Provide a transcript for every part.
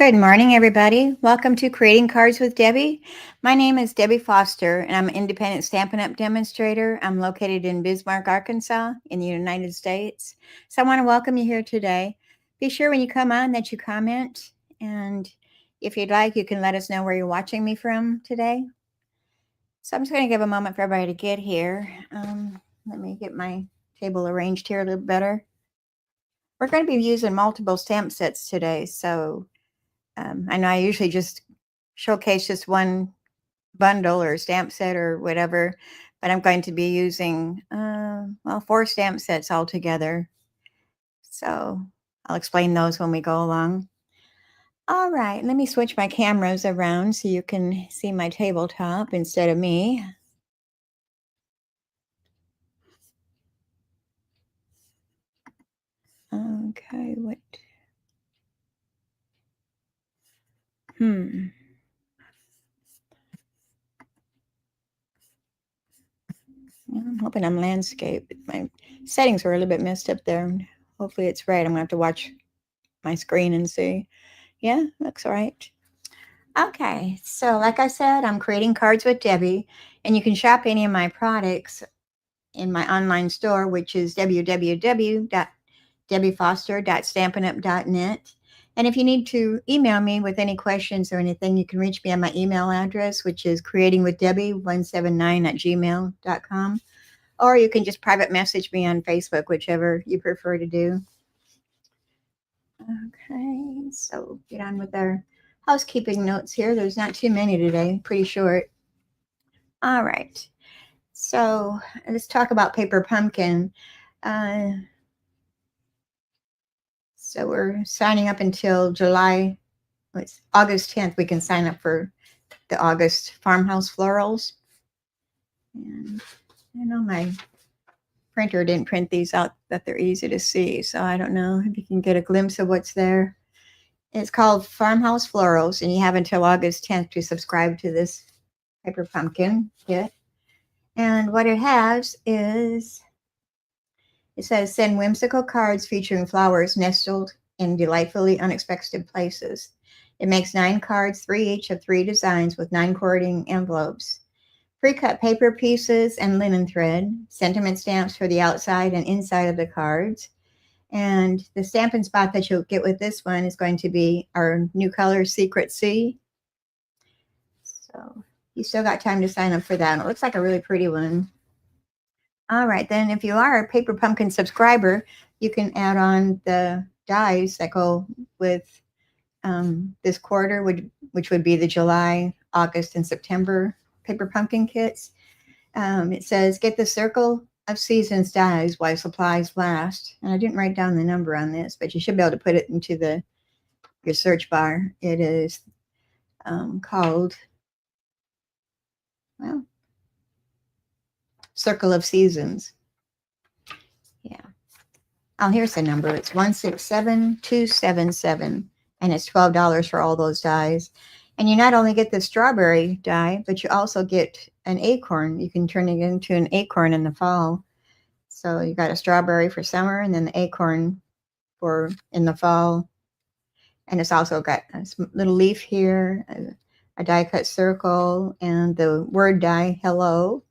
Good morning, everybody. Welcome to Creating Cards with Debbie. My name is Debbie Foster, and I'm an independent Stampin' Up! Demonstrator. I'm located in Bismarck, Arkansas, in the United States. So I want to welcome you here today. Be sure when you come on that you comment, and if you'd like, you can let us know where you're watching me from today. So I'm just going to give a moment for everybody to get here. Let me get my table arranged here a little better. We're going to be using multiple stamp sets today, so I know I usually just showcase just one bundle or stamp set or whatever, but I'm going to be using, 4 stamp sets altogether. So I'll explain those when we go along. All right, let me switch my cameras around so you can see my tabletop instead of me. Okay, what? I'm hoping I'm landscape. My settings were a little bit messed up there. Hopefully it's right. I'm going to have to watch my screen and see. Yeah, looks right. Okay, so like I said, I'm creating cards with Debbie, and you can shop any of my products in my online store, which is www.debbiefoster.stampinup.net. And if you need to email me with any questions or anything, you can reach me on my email address, which is creatingwithdebbie179@gmail.com. Or you can just private message me on Facebook, whichever you prefer to do. Okay, so get on with our housekeeping notes here. There's not too many today, pretty short. All right, so let's talk about paper pumpkin. So we're signing up until August 10th. We can sign up for the August farmhouse florals. And I know my printer didn't print these out that they're easy to see, so I don't know if you can get a glimpse of what's there. It's called Farmhouse Florals, and you have until August 10th to subscribe to this paper pumpkin kit. And what it has is, it says, send whimsical cards featuring flowers nestled in delightfully unexpected places. It makes 9 cards, 3 each of 3 designs with 9 cording envelopes. Pre-cut paper pieces and linen thread, sentiment stamps for the outside and inside of the cards. And the Stampin' Spot that you'll get with this one is going to be our new color, Secret Sea. So you still got time to sign up for that. It looks like a really pretty one. All right, then if you are a Paper Pumpkin subscriber, you can add on the dies that go with this quarter, which would be the July, August, and September Paper Pumpkin kits. It says, get the Circle of Seasons dies while supplies last. And I didn't write down the number on this, but you should be able to put it into your search bar. It is called, well, Circle of Seasons. Yeah. Oh, here's the number. It's 167277, and it's $12 for all those dies. And you not only get the strawberry die, but you also get an acorn. You can turn it into an acorn in the fall. So you got a strawberry for summer, and then the acorn for in the fall. And it's also got a little leaf here, a die cut circle, and the word die, hello.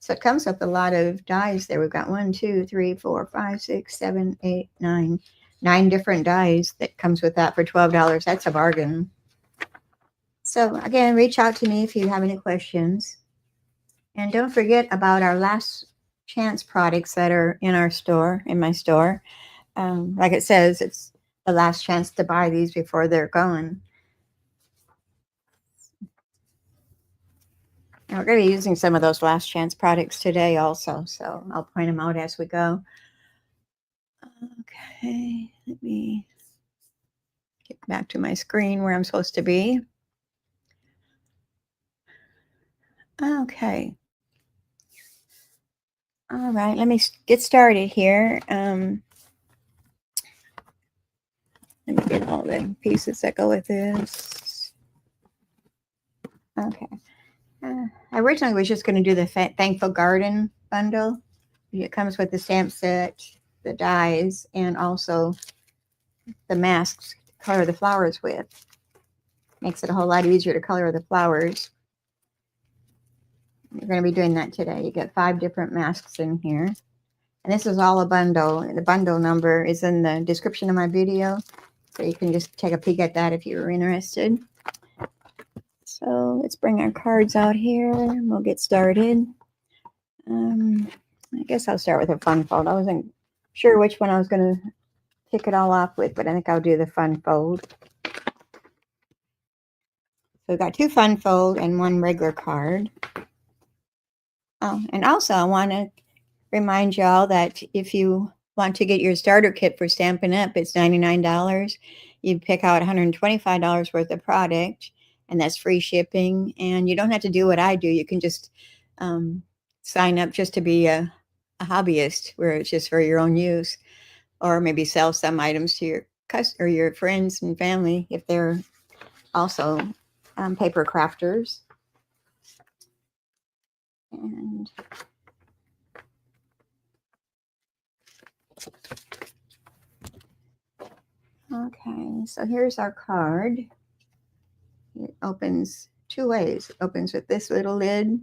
So it comes with a lot of dies there. We've got 1, 2, 3, 4, 5, 6, 7, 8, 9. 9 different dies that comes with that for $12. That's a bargain. So again, reach out to me if you have any questions. And don't forget about our last chance products that are in our store, in my store. Like it says, it's the last chance to buy these before they're gone. And we're going to be using some of those last chance products today also, so I'll point them out as we go. Okay, let me get back to my screen where I'm supposed to be. Okay. All right, let me get started here. Let me get all the pieces that go with this. Okay. I originally was just going to do the Thankful Garden bundle. It comes with the stamp set, the dies, and also the masks to color the flowers with. Makes it a whole lot easier to color the flowers. You're going to be doing that today. You get 5 different masks in here. And this is all a bundle. The bundle number is in the description of my video. So you can just take a peek at that if you're interested. So let's bring our cards out here and we'll get started. I guess I'll start with a fun fold. I wasn't sure which one I was going to kick it all off with, but I think I'll do the fun fold. So we've got 2 fun fold and 1 regular card. Oh, and also I want to remind y'all that if you want to get your starter kit for Stampin' Up, it's $99. You pick out $125 worth of product, and that's free shipping. And you don't have to do what I do. You can just sign up just to be a hobbyist, where it's just for your own use, or maybe sell some items to your friends and family if they're also paper crafters. And okay, so here's our card. It opens 2 ways. It opens with this little lid.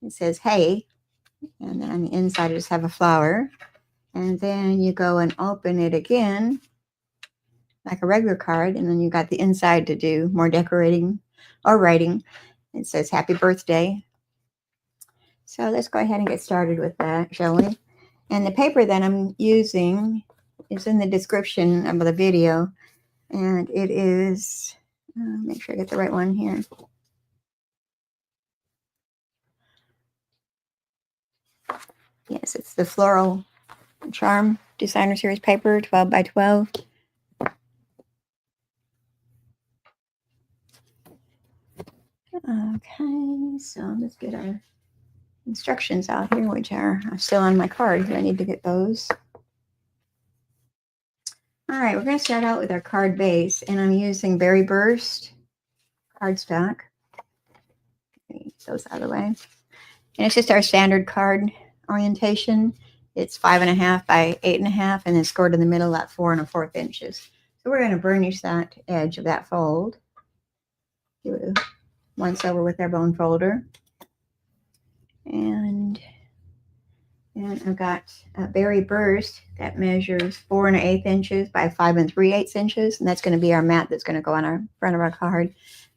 It says, hey, and then on the inside, I just have a flower. And then you go and open it again, like a regular card. And then you got the inside to do more decorating or writing. It says, happy birthday. So let's go ahead and get started with that, shall we? And the paper that I'm using is in the description of the video. And it is, make sure I get the right one here. Yes, it's the Floral Charm Designer Series paper, 12 by 12. Okay, so let's get our instructions out here, which are still on my card. I need to get those. All right, we're going to start out with our card base, and I'm using Berry Burst cardstock. Get those out of the way. And it's just our standard card orientation. It's 5.5 by 8.5, and then scored in the middle at 4 1/4 inches. So we're going to burnish that edge of that fold. Do it once over with our bone folder. And I've got a Berry Burst that measures 4 1/8 inches by 5 3/8 inches, and that's going to be our mat that's going to go on our front of our card.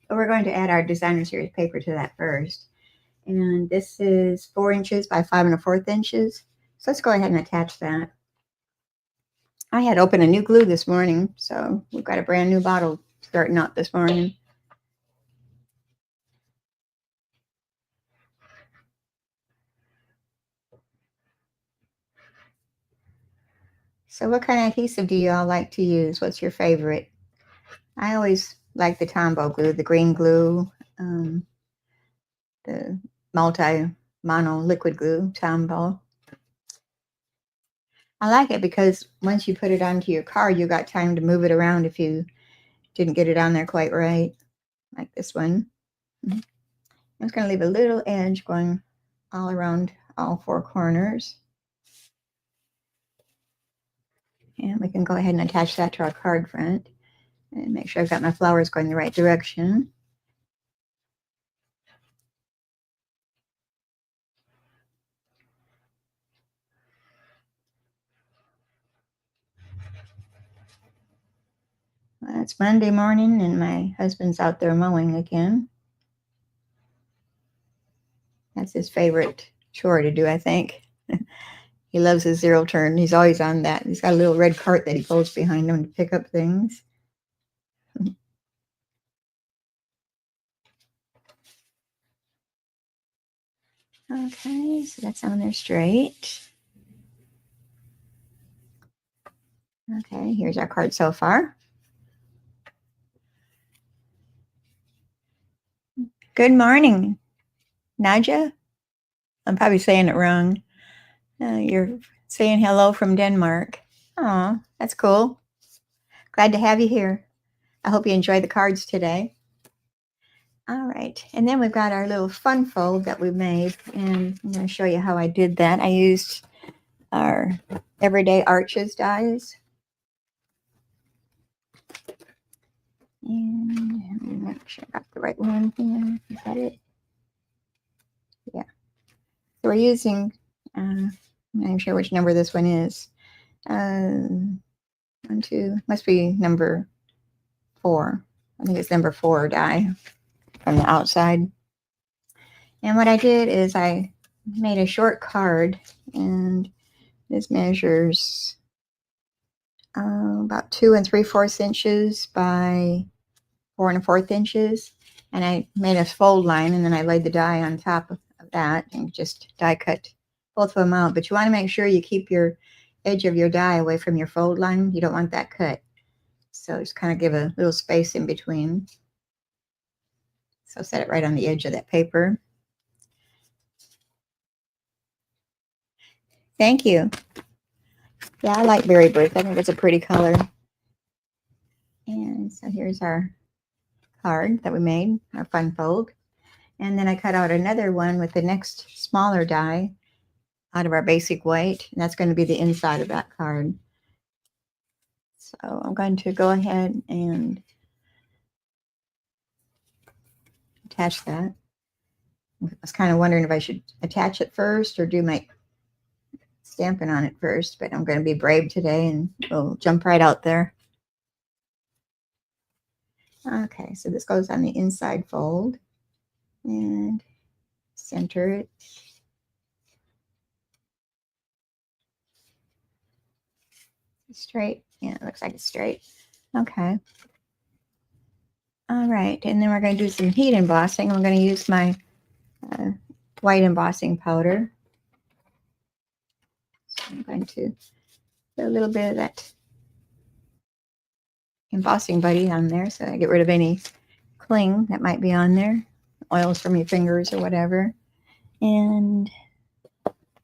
But we're going to add our Designer Series paper to that first. And this is 4 inches by 5 1/4 inches. So let's go ahead and attach that. I had opened a new glue this morning, so we've got a brand new bottle starting out this morning. So what kind of adhesive do you all like to use? What's your favorite? I always like the Tombow glue, the green glue, the mono liquid glue, Tombow. I like it because once you put it onto your card, you got time to move it around if you didn't get it on there quite right, like this one. I'm just going to leave a little edge going all around all 4 corners. And we can go ahead and attach that to our card front and make sure I've got my flowers going the right direction. Well, it's Monday morning and my husband's out there mowing again. That's his favorite chore to do, I think. He loves his 0 turn. He's always on that. He's got a little red cart that he pulls behind him to pick up things. Okay, so that's on there straight. Okay, here's our card so far. Good morning, Naja. I'm probably saying it wrong. You're saying hello from Denmark. Oh, that's cool. Glad to have you here. I hope you enjoy the cards today. All right, and then we've got our little fun fold that we made, and I'm going to show you how I did that. I used our Everyday Arches dies. And let me make sure I got the right one here. Is that it? Yeah. So we're using, I'm not sure which number this one is. 1, 2, must be number 4. I think it's number 4 die from the outside. And what I did is I made a short card, and this measures about 2 3/4 inches by 4 1/4 inches. And I made a fold line, and then I laid the die on top of that and just die cut both of them out. But you want to make sure you keep your edge of your die away from your fold line. You don't want that cut. So just kind of give a little space in between. So set it right on the edge of that paper. Thank you. Yeah, I like berry birds. I think it's a pretty color. And so here's our card that we made, our fun fold. And then I cut out another one with the next smaller die out of our basic white. And that's going to be the inside of that card. So I'm going to go ahead and attach that. I was kind of wondering if I should attach it first or do my Stampin' on it first, but I'm going to be brave today and we'll jump right out there. Okay, so this goes on the inside fold and center it. Straight. Yeah, it looks like it's straight. Okay. All right, and then we're going to do some heat embossing. I'm going to use my white embossing powder. So I'm going to put a little bit of that embossing buddy on there so I get rid of any cling that might be on there, oils from your fingers or whatever. And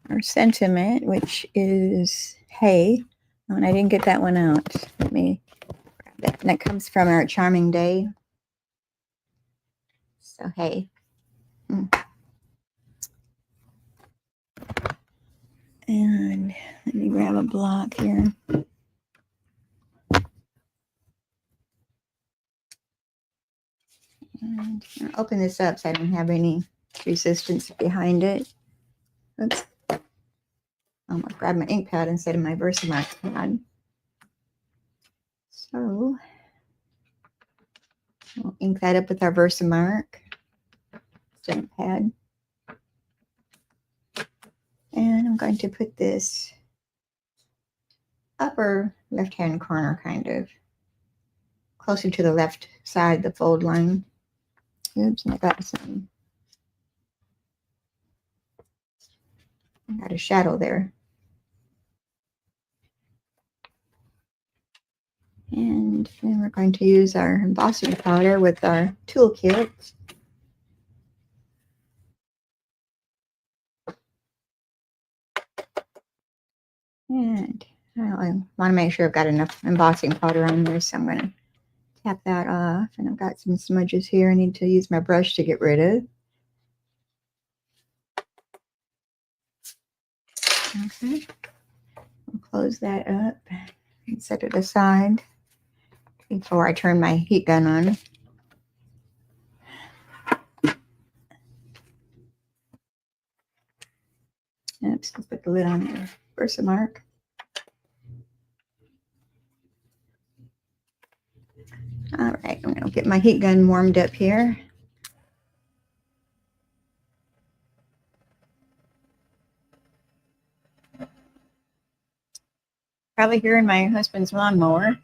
our sentiment, which is hay. Oh, and I didn't get that one out. Let me grab that. And that comes from our Charming Day. So hay. And let me grab a block here. And I'll open this up so I don't have any resistance behind it. Oops. I almost grabbed my ink pad instead of my Versamark pad. So we'll ink that up with our Versamark stamp pad. And I'm going to put this upper left-hand corner, kind of closer to the left side, the fold line. Oops, and I got a shadow there. And then we're going to use our embossing powder with our toolkit. And I want to make sure I've got enough embossing powder on there, so I'm going to tap that off. And I've got some smudges here I need to use my brush to get rid of. Okay, I'll close that up and set it aside before I turn my heat gun on. Oops, let's put the lid on there. Versamark. All right, I'm going to get my heat gun warmed up here. Probably hearing my husband's lawnmower.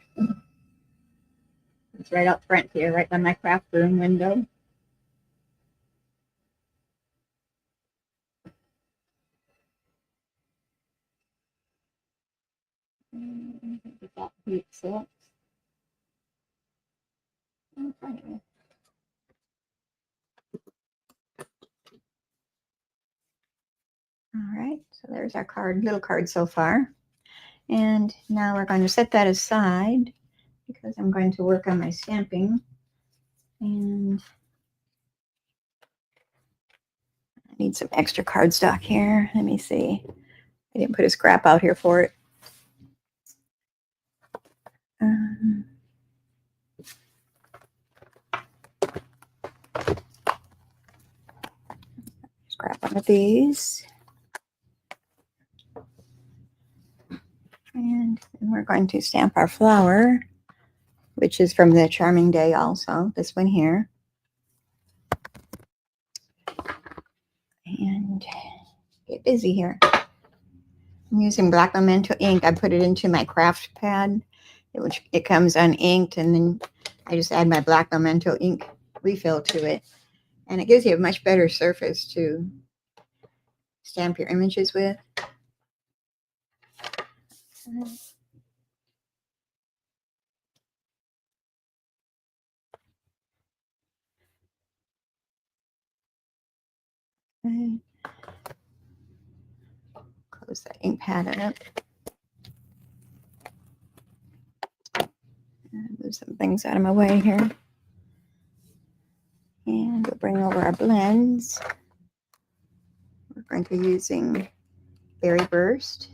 It's right out front here, right by my craft room window. Get that heat set. Okay. All right, so there's our card, little card so far. And now we're going to set that aside because I'm going to work on my stamping. And I need some extra cardstock here. Let me see. I didn't put a scrap out here for it. of these. And then we're going to stamp our flower, which is from the Charming Day also, this one here. And get busy here. I'm using black memento ink. I put it into my craft pad, which it comes uninked, and then I just add my black memento ink refill to it. And it gives you a much better surface to stamp your images with. Okay. Close that ink pad up. Move some things out of my way here. And we'll bring over our blends. We're going to be using Berry Burst,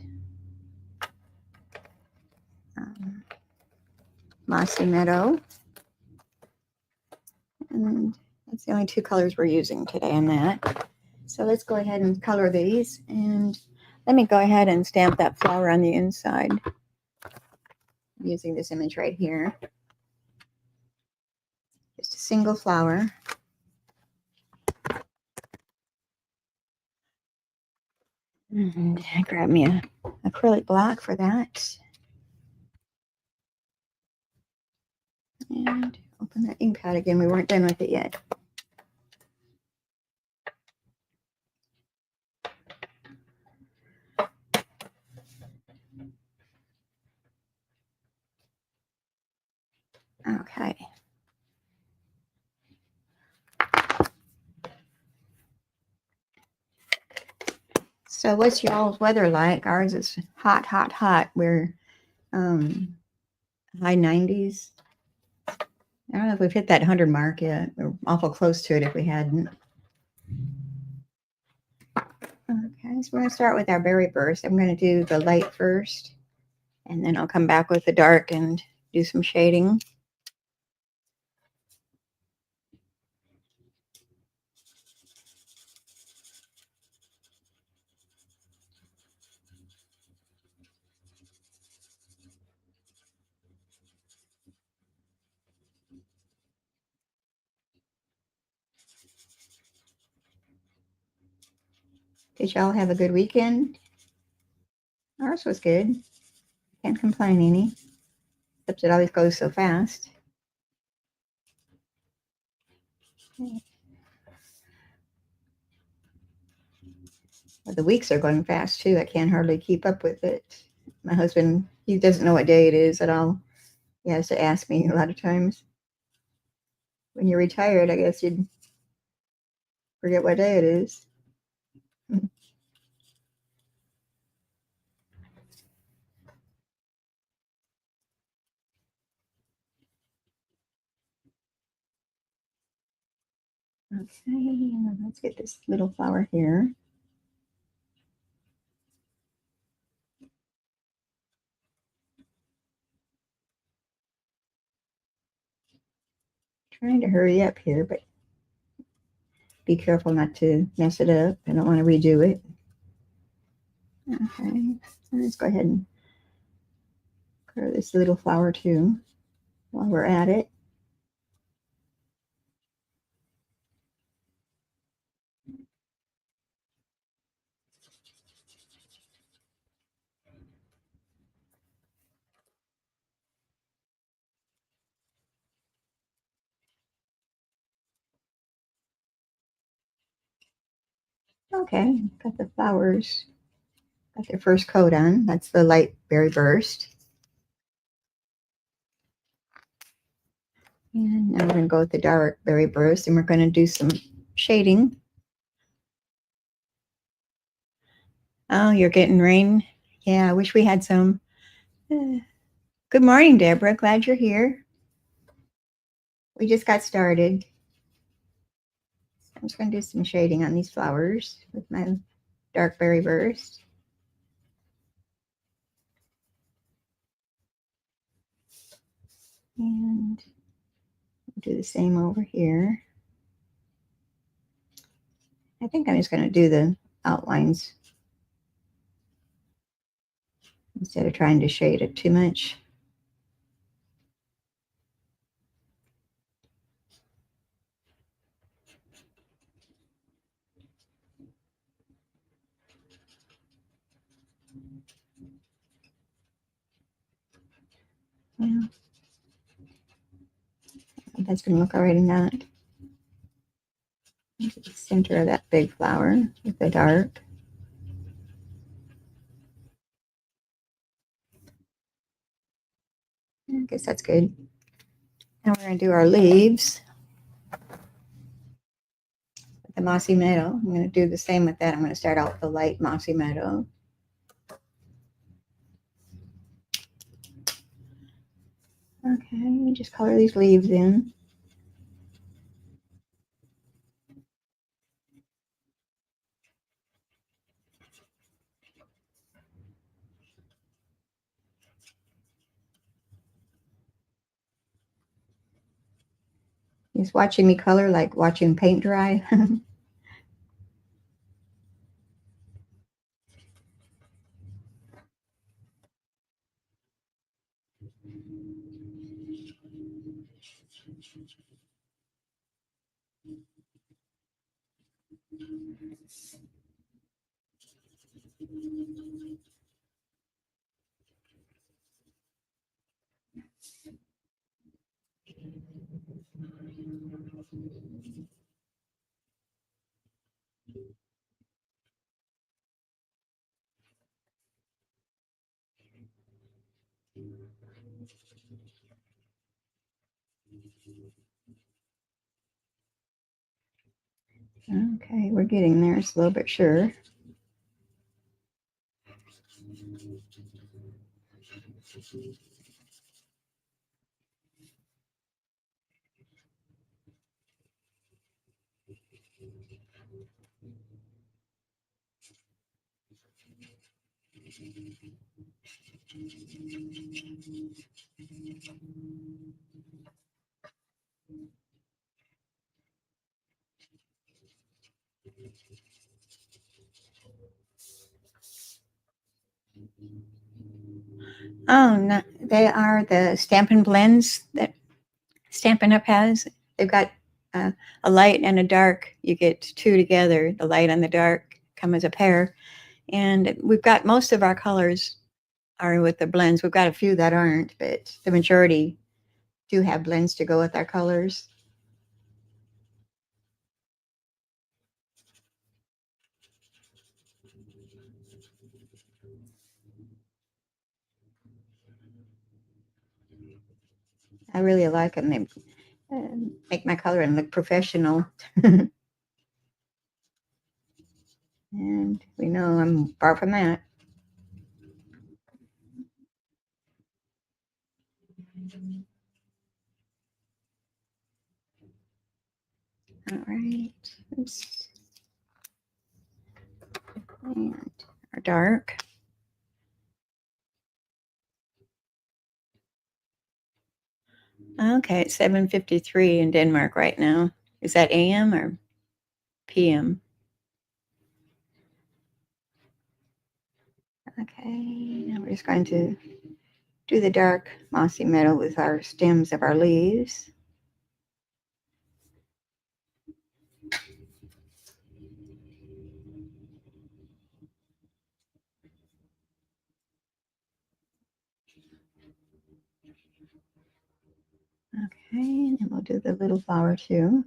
Mossy Meadow, and that's the only two colors we're using today on that. So let's go ahead and color these, and let me go ahead and stamp that flower on the inside. I'm using this image right here. Just a single flower. And I grab me a acrylic block for that. And open that ink pad again. We weren't done with it yet. Okay. So what's y'all's weather like? Ours is hot, hot, hot. We're high 90s. I don't know if we've hit that 100 mark yet. We're awful close to it if we hadn't. Okay, so we're going to start with our Berry Burst. I'm going to do the light first, and then I'll come back with the dark and do some shading. Did y'all have a good weekend? Ours was good. Can't complain any. Except it always goes so fast. Well, the weeks are going fast too. I can't hardly keep up with it. My husband, he doesn't know what day it is at all. He has to ask me a lot of times. When you're retired, I guess you'd forget what day it is. Okay, let's get this little flower here. Trying to hurry up here, but be careful not to mess it up. I don't want to redo it. Okay, so let's go ahead and color this little flower too while we're at it. Okay, got the flowers, got their first coat on. That's the light Berry Burst. And now we're going to go with the dark Berry Burst, and we're going to do some shading. Oh, you're getting rain? Yeah, I wish we had some. Good morning, Deborah. Glad you're here. We just got started. I'm just going to do some shading on these flowers with my dark Berry Burst. And we'll do the same over here. I think I'm just going to do the outlines instead of trying to shade it too much. Yeah, that's going to look all right in that. Into the center of that big flower with the dark. I guess that's good. Now we're going to do our leaves with the mossy meadow. I'm going to do the same with that. I'm going to start out with the light mossy meadow. Okay, just color these leaves in. Just watching me color like watching paint dry. Okay, we're getting there slow but sure. Oh, no, they are the Stampin' blends that Stampin' Up has. They've got a light and a dark. You get two together. The light and the dark come as a pair. And we've got most of our colors are with the blends. We've got a few that aren't, but the majority do have blends to go with our colors. I really like them. They make my coloring look professional. And we know I'm far from that. All right. Oops. And our dark. Okay, it's 7:53 in Denmark right now. Is that AM or PM? Okay, now we're just going to do the dark mossy meadow with our stems of our leaves. Okay, and then we'll do the little flower too.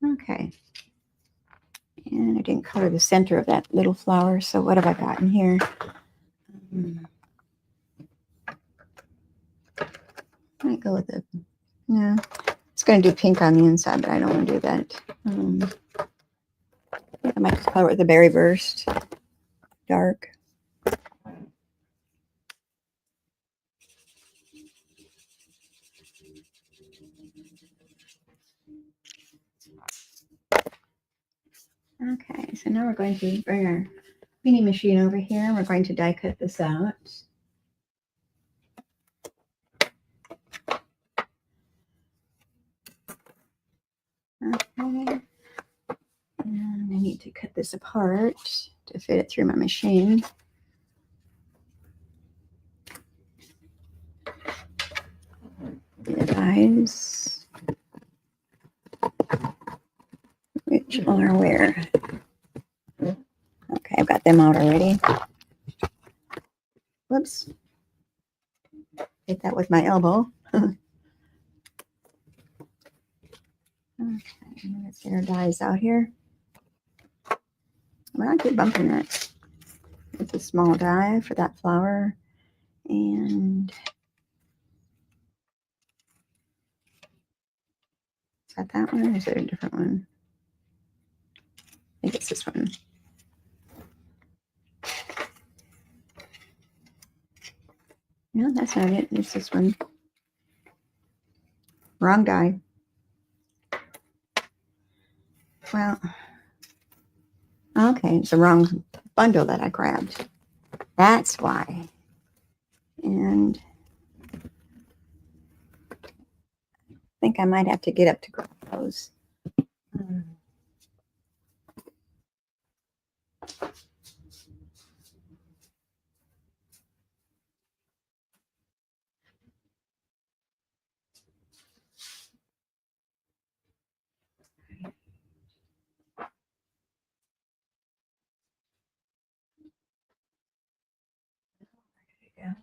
Okay. And I didn't color the center of that little flower, so what have I got in here? I might go with the, no, it's going to do pink on the inside, but I don't want to do that. I might just color it with the berry burst, dark. Okay, so now we're going to bring our mini machine over here and we're going to die cut this out. need to cut this apart to fit it through my machine. The dies, which are where? Okay, I've got them out already. Whoops. Hit that with my elbow. Okay, let's get our dies out here. Well, I keep bumping that. It's a small die for that flower. And is that one or is it a different one? I think it's this one. No, that's not it. It's this one. Wrong die. Well, okay, it's the wrong bundle that I grabbed. That's why. And I think I might have to get up to grab those. Yeah.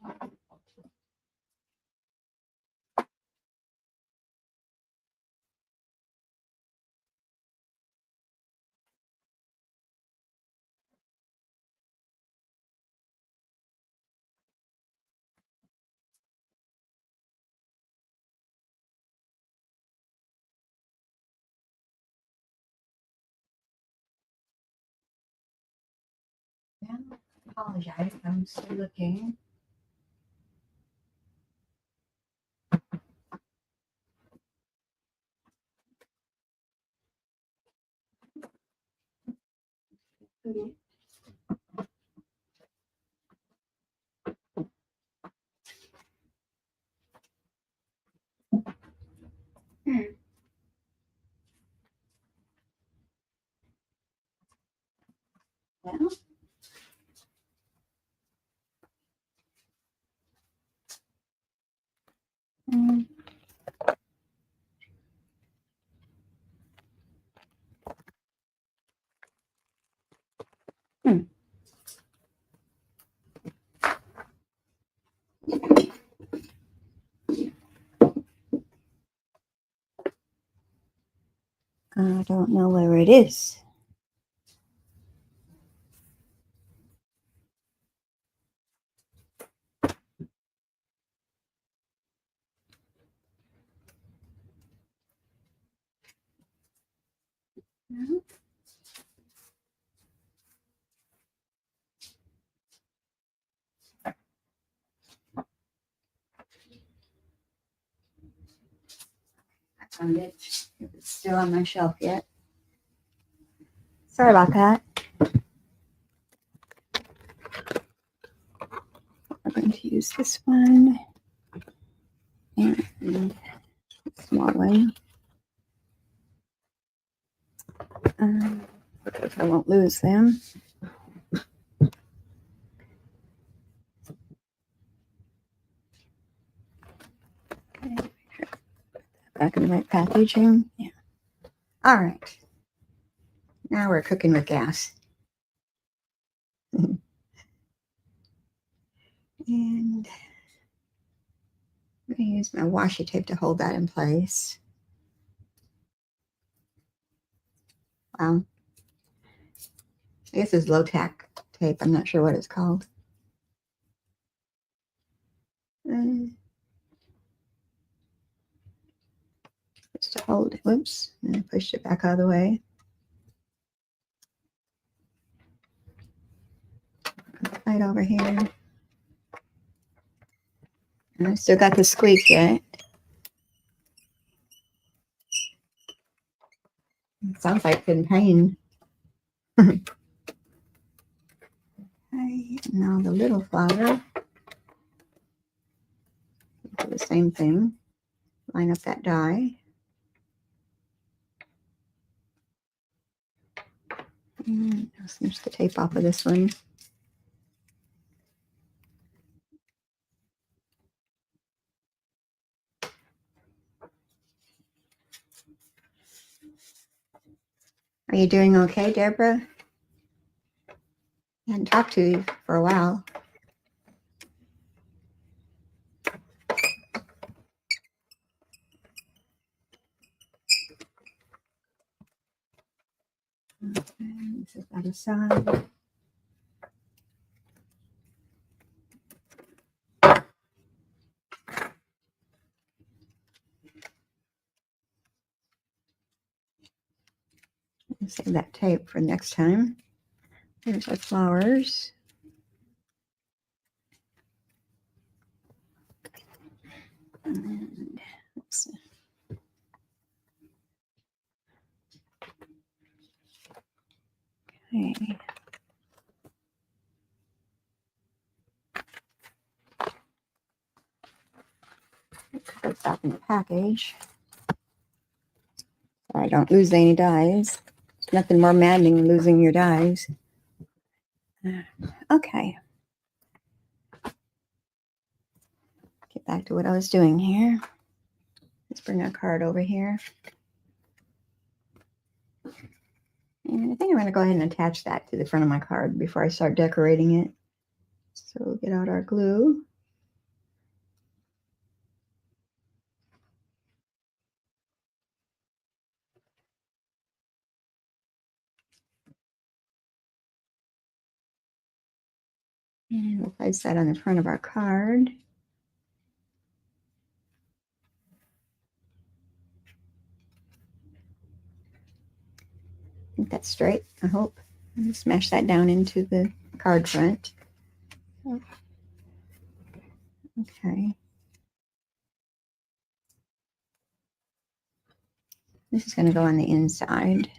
I apologize. I'm still looking. Okay. Well, mm, hmm. I don't know where it is. No. I found it. It's still on my shelf yet. Sorry about that. We're going to use this one and the small one. I won't lose them. Okay. Back in the right packaging. Yeah. All right. Now we're cooking with gas. And I'm going to use my washi tape to hold that in place. Wow. I guess it's low tack tape. I'm not sure what it's called. Just to hold it. Whoops. And I pushed it back out of the way. Right over here. And I still got the squeak yet. It sounds like in pain. Okay, now the little flower. Do the same thing. Line up that die. I'll cinch the tape off of this one. Are you doing okay, Deborah? I hadn't talked to you for a while. Okay, set that aside. Save that tape for next time. Here's our flowers. And let's see. Okay. Put it back in the package so I don't lose any dies. There's nothing more maddening than losing your dies. Okay. Get back to what I was doing here. Let's bring our card over here. And I think I'm going to go ahead and attach that to the front of my card before I start decorating it. So we'll get out our glue. And we'll place that on the front of our card. I think that's straight, I hope. And smash that down into the card front. Okay. This is going to go on the inside.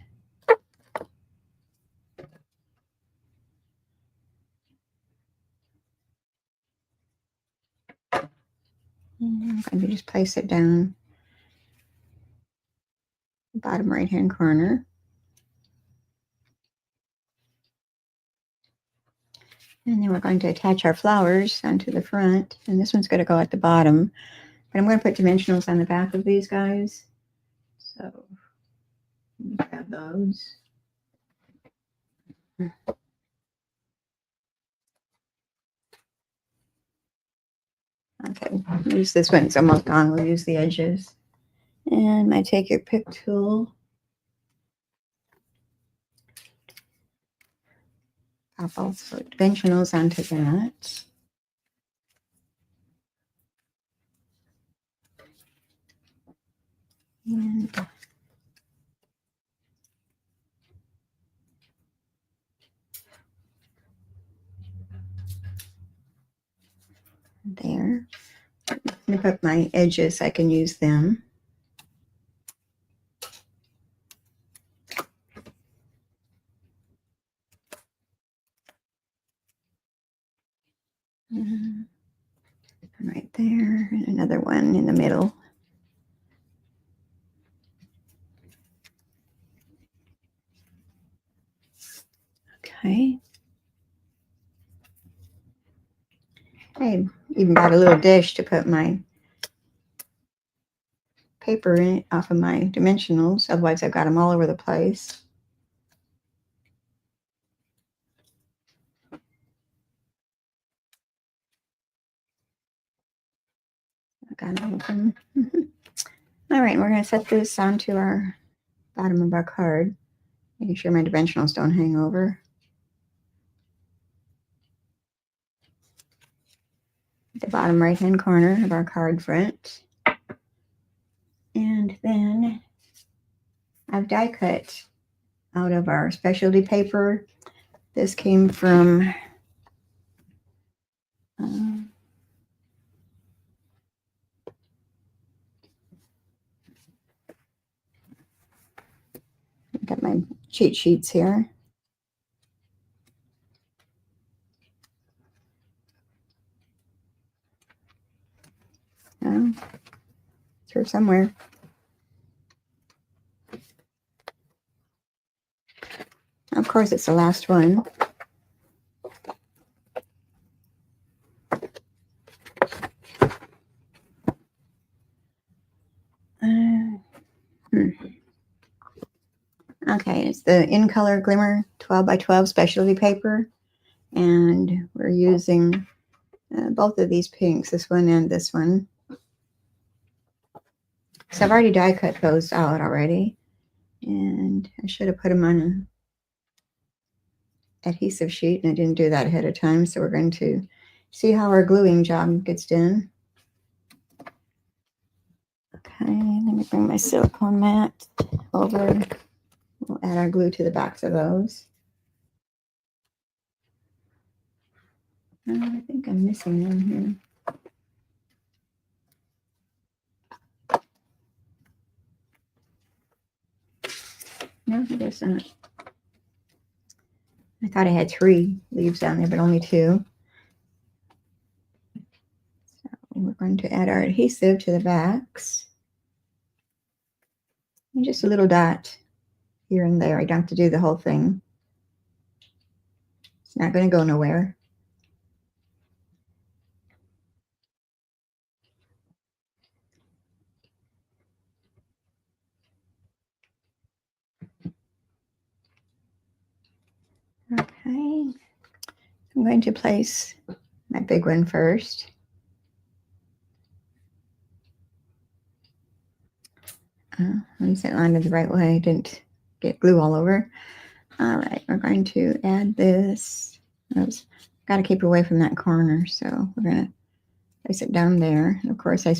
And I'm going to just place it down the bottom right hand corner. And then we're going to attach our flowers onto the front. And this one's going to go at the bottom. But I'm going to put dimensionals on the back of these guys. So grab those. Okay, use this one. It's almost gone. We'll use the edges. And I take your pick tool. Pop also dimensionals onto that. And there. Let me put my edges. I can use them. And right there, and another one in the middle. Okay. I even bought a little dish to put my paper in it off of my dimensionals. Otherwise, I've got them all over the place. I got all of them. All right, we're going to set this onto our bottom of our card, making sure my dimensionals don't hang over. The bottom right hand corner of our card front. And then I've die cut out of our specialty paper. This came from got my cheat sheets here. It's here somewhere. Oh, course, it's the last one. Okay, it's the In Color Glimmer 12 by 12 specialty paper. And we're using both of these pinks, this one and this one. So I've already die cut those out already. And I should have put them on an adhesive sheet, and I didn't do that ahead of time. So we're going to see how our gluing job gets done. Okay, let me bring my silicone mat over. We'll add our glue to the backs of those. I think I'm missing one here. No, I guess not. I thought I had 3 leaves down there, but only 2. So we're going to add our adhesive to the backs. And just a little dot here and there. I don't have to do the whole thing. It's not going to go nowhere. Okay. I'm going to place my big one first. Let me set it lined the right way. I didn't get glue all over. All right, we're going to add this. Oops, got to keep away from that corner, so we're going to place it down there. And of course, I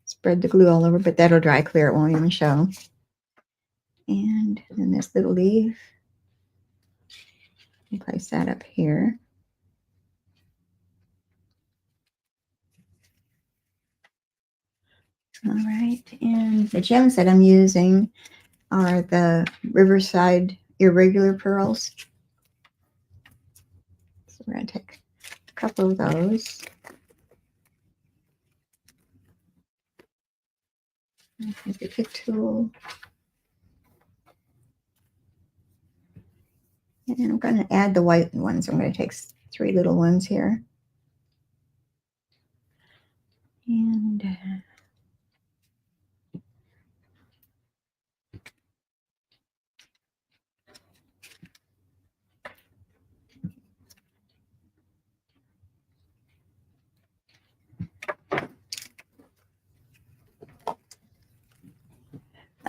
spread the glue all over, but that'll dry clear. It won't even show. And then this little leaf, place that up here. All right, and the gems that I'm using are the Riverside Irregular Pearls. So we're going to take a couple of those. Take the pick tool. And I'm going to add the white ones. I'm going to take 3 little ones here. And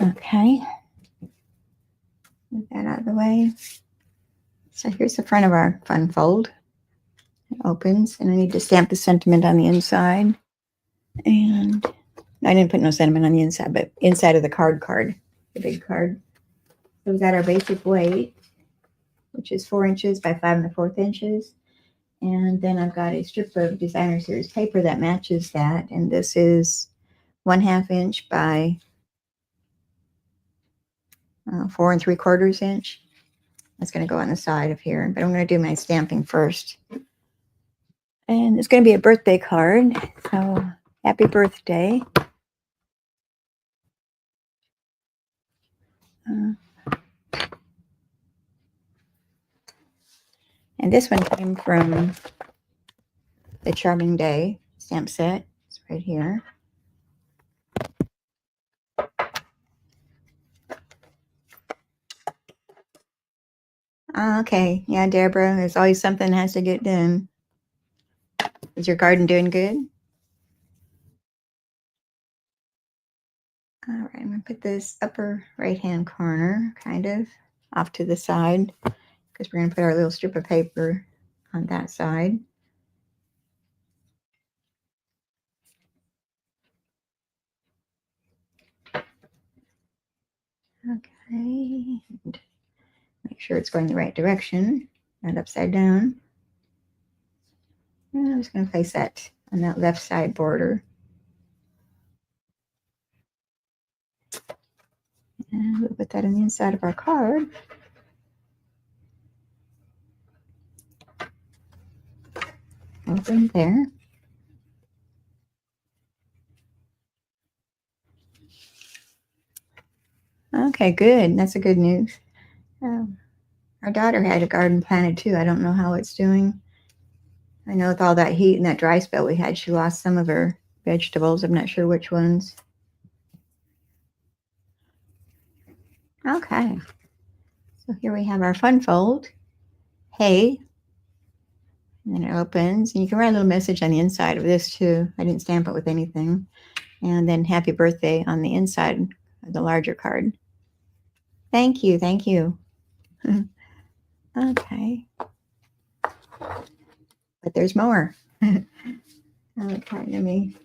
okay, move that out of the way. So here's the front of our fun fold. It opens, and I need to stamp the sentiment on the inside. And I didn't put no sentiment on the inside, but inside of the card, the big card. So we've got our basic weight, which is 4 inches by 5 1/4 inches. And then I've got a strip of Designer Series paper that matches that. And this is 1/2 inch by 4 3/4 inch. That's going to go on the side of here, but I'm going to do my stamping first. And it's going to be a birthday card. So happy birthday. And this one came from the Charming Day stamp set. It's right here. Okay. Yeah, Deborah, there's always something that has to get done. Is your garden doing good? All right, I'm going to put this upper right-hand corner kind of off to the side because we're going to put our little strip of paper on that side. Okay. Make sure it's going the right direction, not upside down. And I'm just going to place that on that left side border. And we'll put that on the inside of our card. Open there. Okay, good. That's a good news. Our daughter had a garden planted too. I don't know how it's doing. I know with all that heat and that dry spell we had, she lost some of her vegetables. I'm not sure which ones. Okay. So here we have our fun fold. Hey. And then it opens. And you can write a little message on the inside of this too. I didn't stamp it with anything. And then happy birthday on the inside of the larger card. Thank you. Thank you. Okay. But there's more. Okay, let me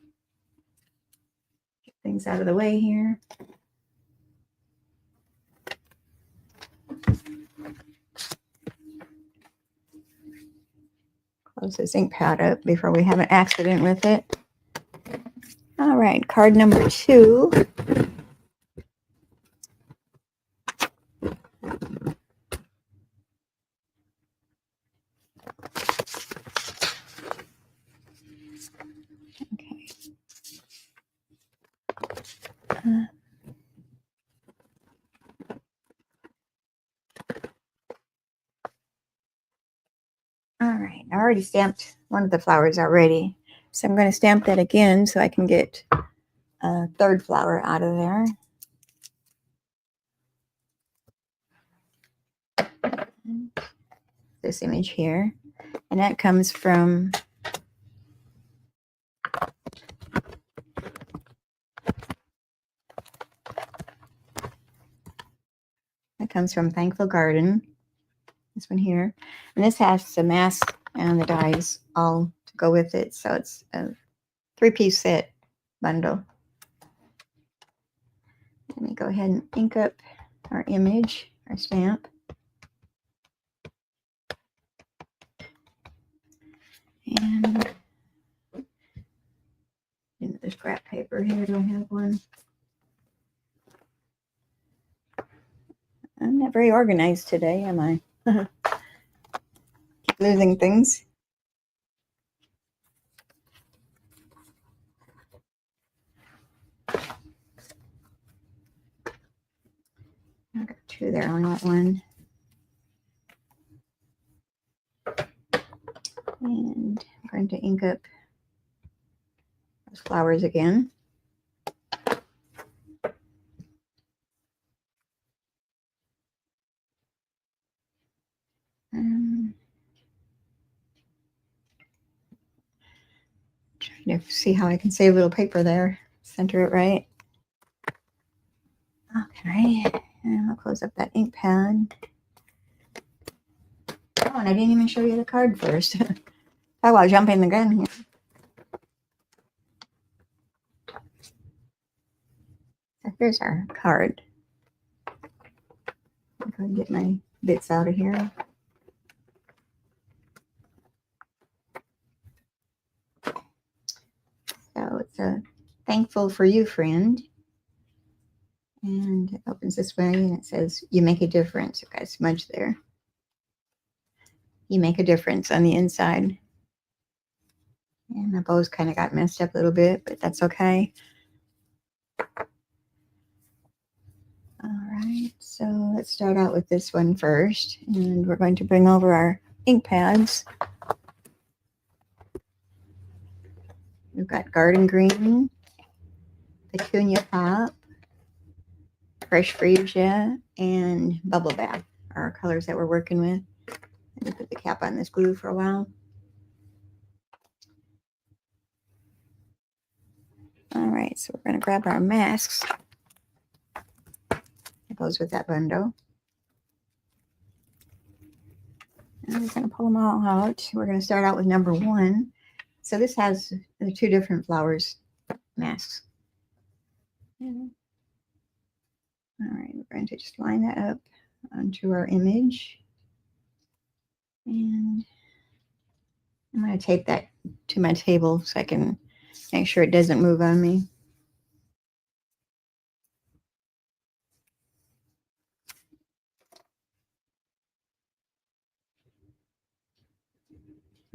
get things out of the way here. Close this ink pad up before we have an accident with it. All right, card number 2. Okay. All right, I already stamped one of the flowers already. So I'm going to stamp that again so I can get a third flower out of there. This image here. And that comes from Thankful Garden. This one here. And this has the mask and the dies all to go with it. So it's a 3-piece set bundle. Let me go ahead and ink up our image, our stamp. And into the scrap paper here, do I have one? I'm not very organized today, am I? Keep losing things. I got 2 there, I only want 1. And I'm going to ink up those flowers again. Trying to see how I can save a little paper there. Center it right. Okay, and I'll close up that ink pad. Oh, and I didn't even show you the card first. Talk about jumping the gun here. So here's our card. I'll go and get my bits out of here. So it's a thankful for you, friend. And it opens this way and it says, you make a difference. I've got a smudge there. You make a difference on the inside. And my bows kind of got messed up a little bit, but that's okay. All right, so let's start out with this one first. And we're going to bring over our ink pads. We've got Garden Green, Petunia Pop, Fresh Freesia, and Bubble Bath are our colors that we're working with. Let me put the cap on this glue for a while. All right, so we're going to grab our masks. It goes with that bundle. And we're going to pull them all out. We're going to start out with number 1. So this has the 2 different flowers masks. All right, we're going to just line that up onto our image. And I'm going to tape that to my table so I can make sure it doesn't move on me.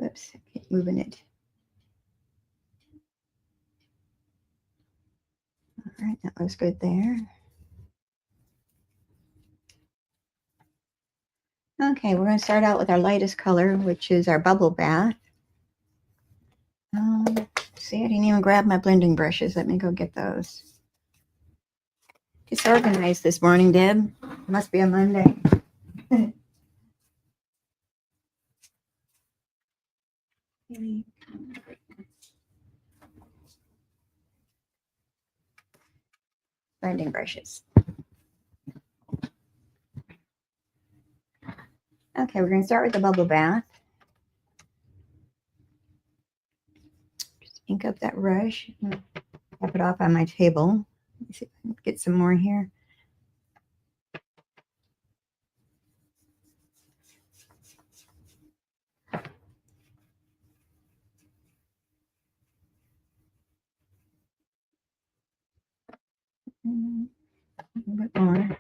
Oops, I keep moving it. All right, that looks good there. Okay, we're going to start out with our lightest color, which is our bubble bath. See, I didn't even grab my blending brushes. Let me go get those. Disorganized this morning, Deb. Must be a Monday. Blending brushes. Okay, we're going to start with the bubble bath. Just ink up that brush. Tap it off on my table. Let me see if I can get some more here. A little bit more.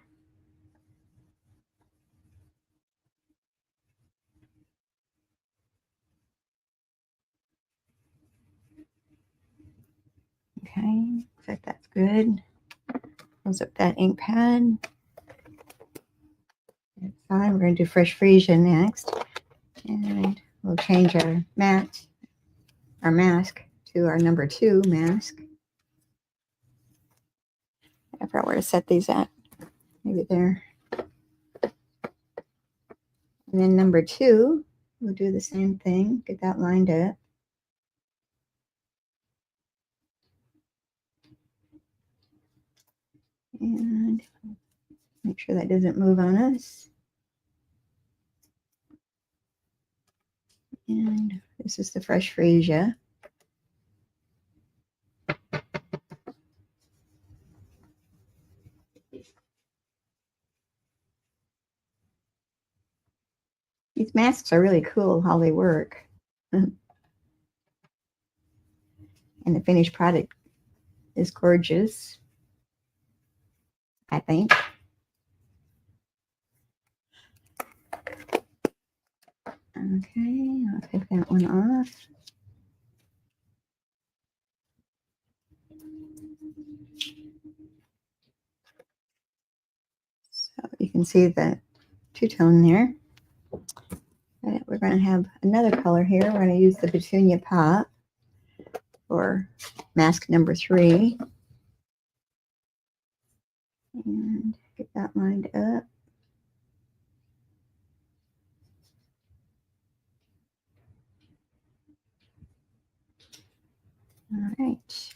Okay, looks like that's good. Close up that ink pad. That's fine. We're going to do fresh freesia next. And we'll change our mask to our number 2 mask. I forgot where to set these at. Maybe there. And then number 2, we'll do the same thing. Get that lined up. And make sure that doesn't move on us. And this is the fresh freesia. These masks are really cool how they work. And the finished product is gorgeous, I think. Okay, I'll take that one off. So you can see the two-tone there. But we're going to have another color here. We're going to use the Petunia Pop for mask number 3. And get that lined up. All right.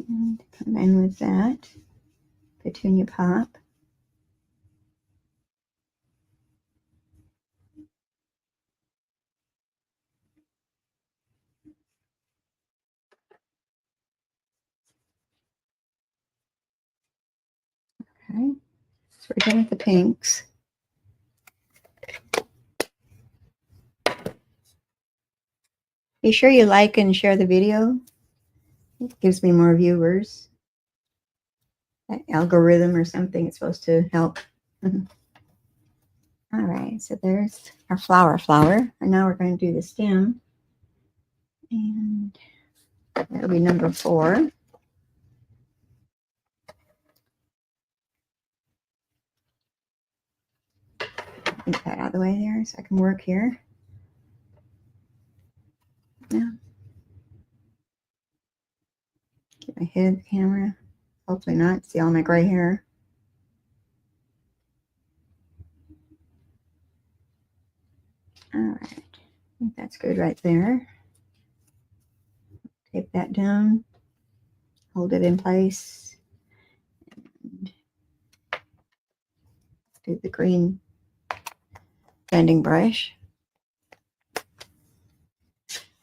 And come in with that Petunia Pop. Okay, so we're done with the pinks. Be sure you like and share the video. It gives me more viewers. That algorithm or something is supposed to help. All right, so there's our flower. And now we're going to do the stem. And that'll be number 4. Get that out of the way there so I can work here. Now, get my head of the camera. Hopefully not. See all my gray hair. All right. I think that's good right there. Tape that down. Hold it in place. And do the green blending brush.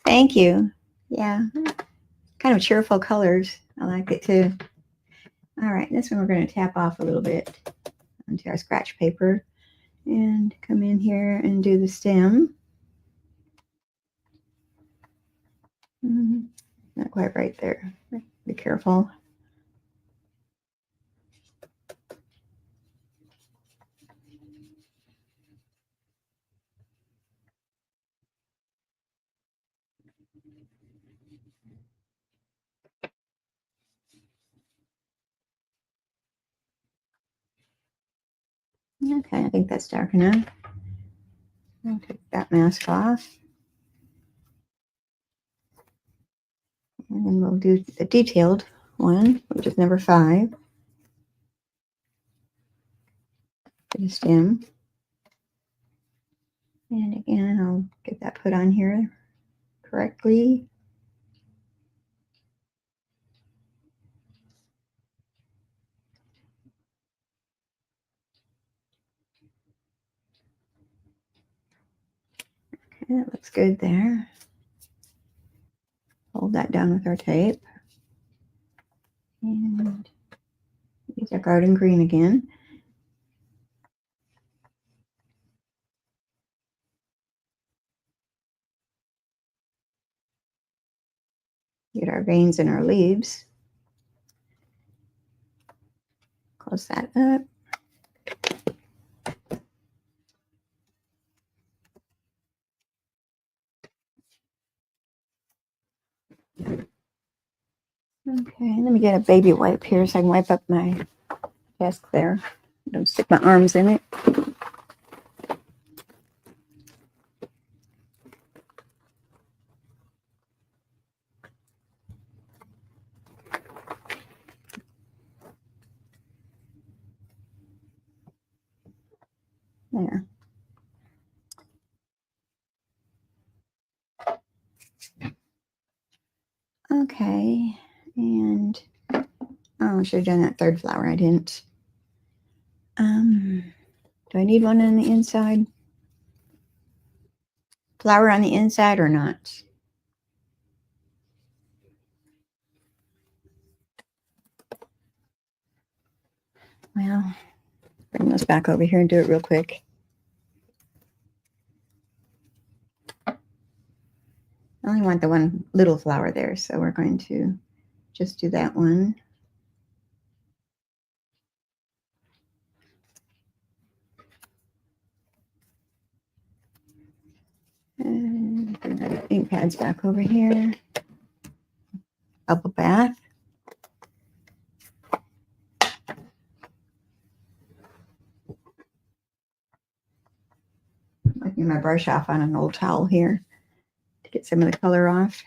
Thank you. Yeah. Kind of cheerful colors. I like it too. All right. This one we're going to tap off a little bit onto our scratch paper. And come in here and do the stem. Not quite right there. Be careful. Okay, I think that's dark enough. I'll take that mask off. And then we'll do the detailed one, which is number 5. For the stem. And again, I'll get that put on here correctly. Okay, that looks good there. Hold that down with our tape. And use our garden green again. Get our veins in our leaves. Close that up. Okay, let me get a baby wipe here so I can wipe up my desk there. Don't stick my arms in it. There. Okay, and oh, I should have done that third flower. I didn't. Do I need one on the inside? Flower on the inside or not? Well, bring those back over here and do it real quick. I only want the one little flower there, so we're going to just do that one. And bring our ink pads back over here. Bubble bath. Wiping my brush off on an old towel here to get some of the color off.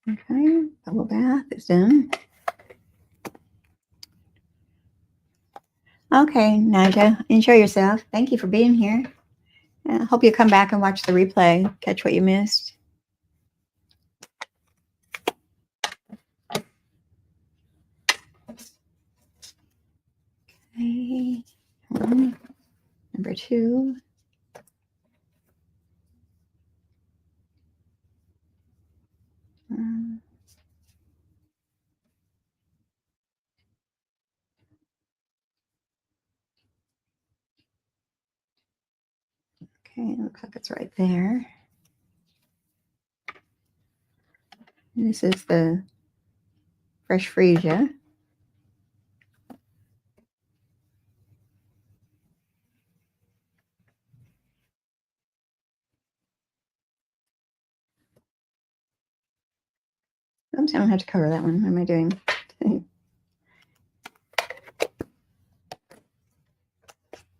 Okay, bubble bath is done. Okay, Naja, enjoy yourself. Thank you for being here. I hope you come back and watch the replay, catch what you missed. Okay, number 2. Okay, looks like it's right there. And this is the fresh freesia. Oops, I don't have to cover that one. What am I doing?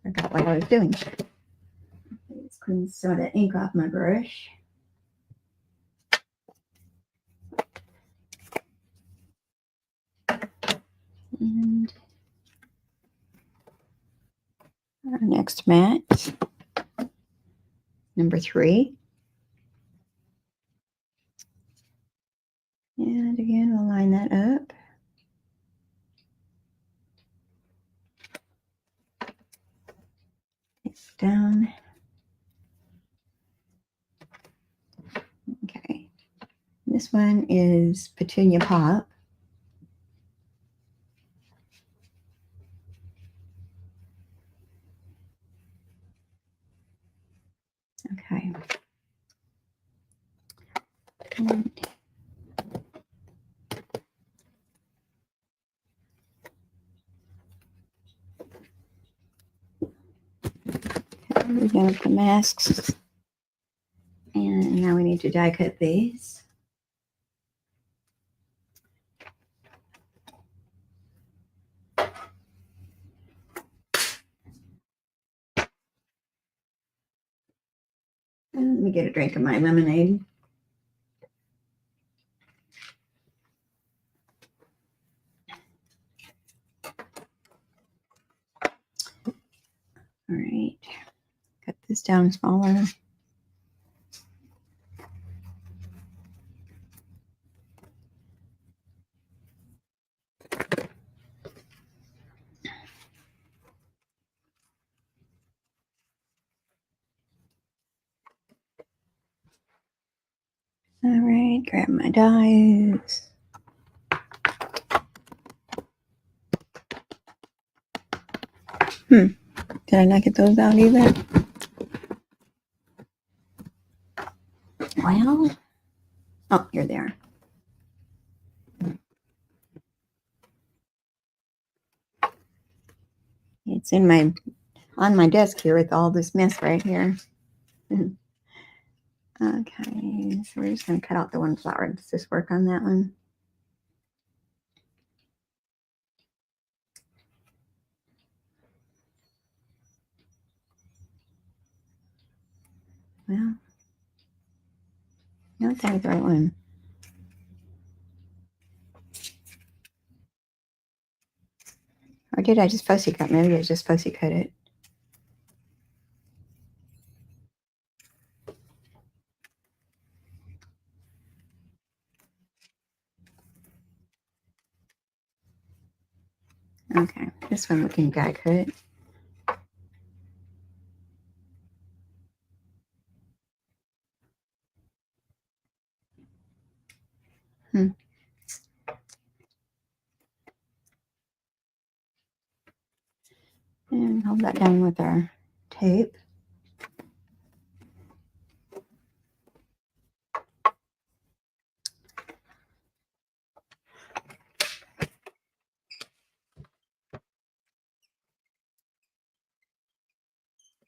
Forgot what I was doing. Let's clean some of the ink off my brush. And our next mat, number 3. And again, we'll line that up. It's down. Okay. This one is Petunia Pop. Okay. And We're done with the masks. And now we need to die cut these. And let me get a drink of my lemonade. All right, cut this down smaller. All right, grab my dies. Did I not get those out either? Well, oh, here they are. It's on my desk here with all this mess right here. Okay, so we're just going to cut out the one flower. Does this work on that one? Well, no, that was the right one. Or did I just fussy cut? Maybe I just fussy cut it. Okay, this one we can die cut. And hold that down with our tape.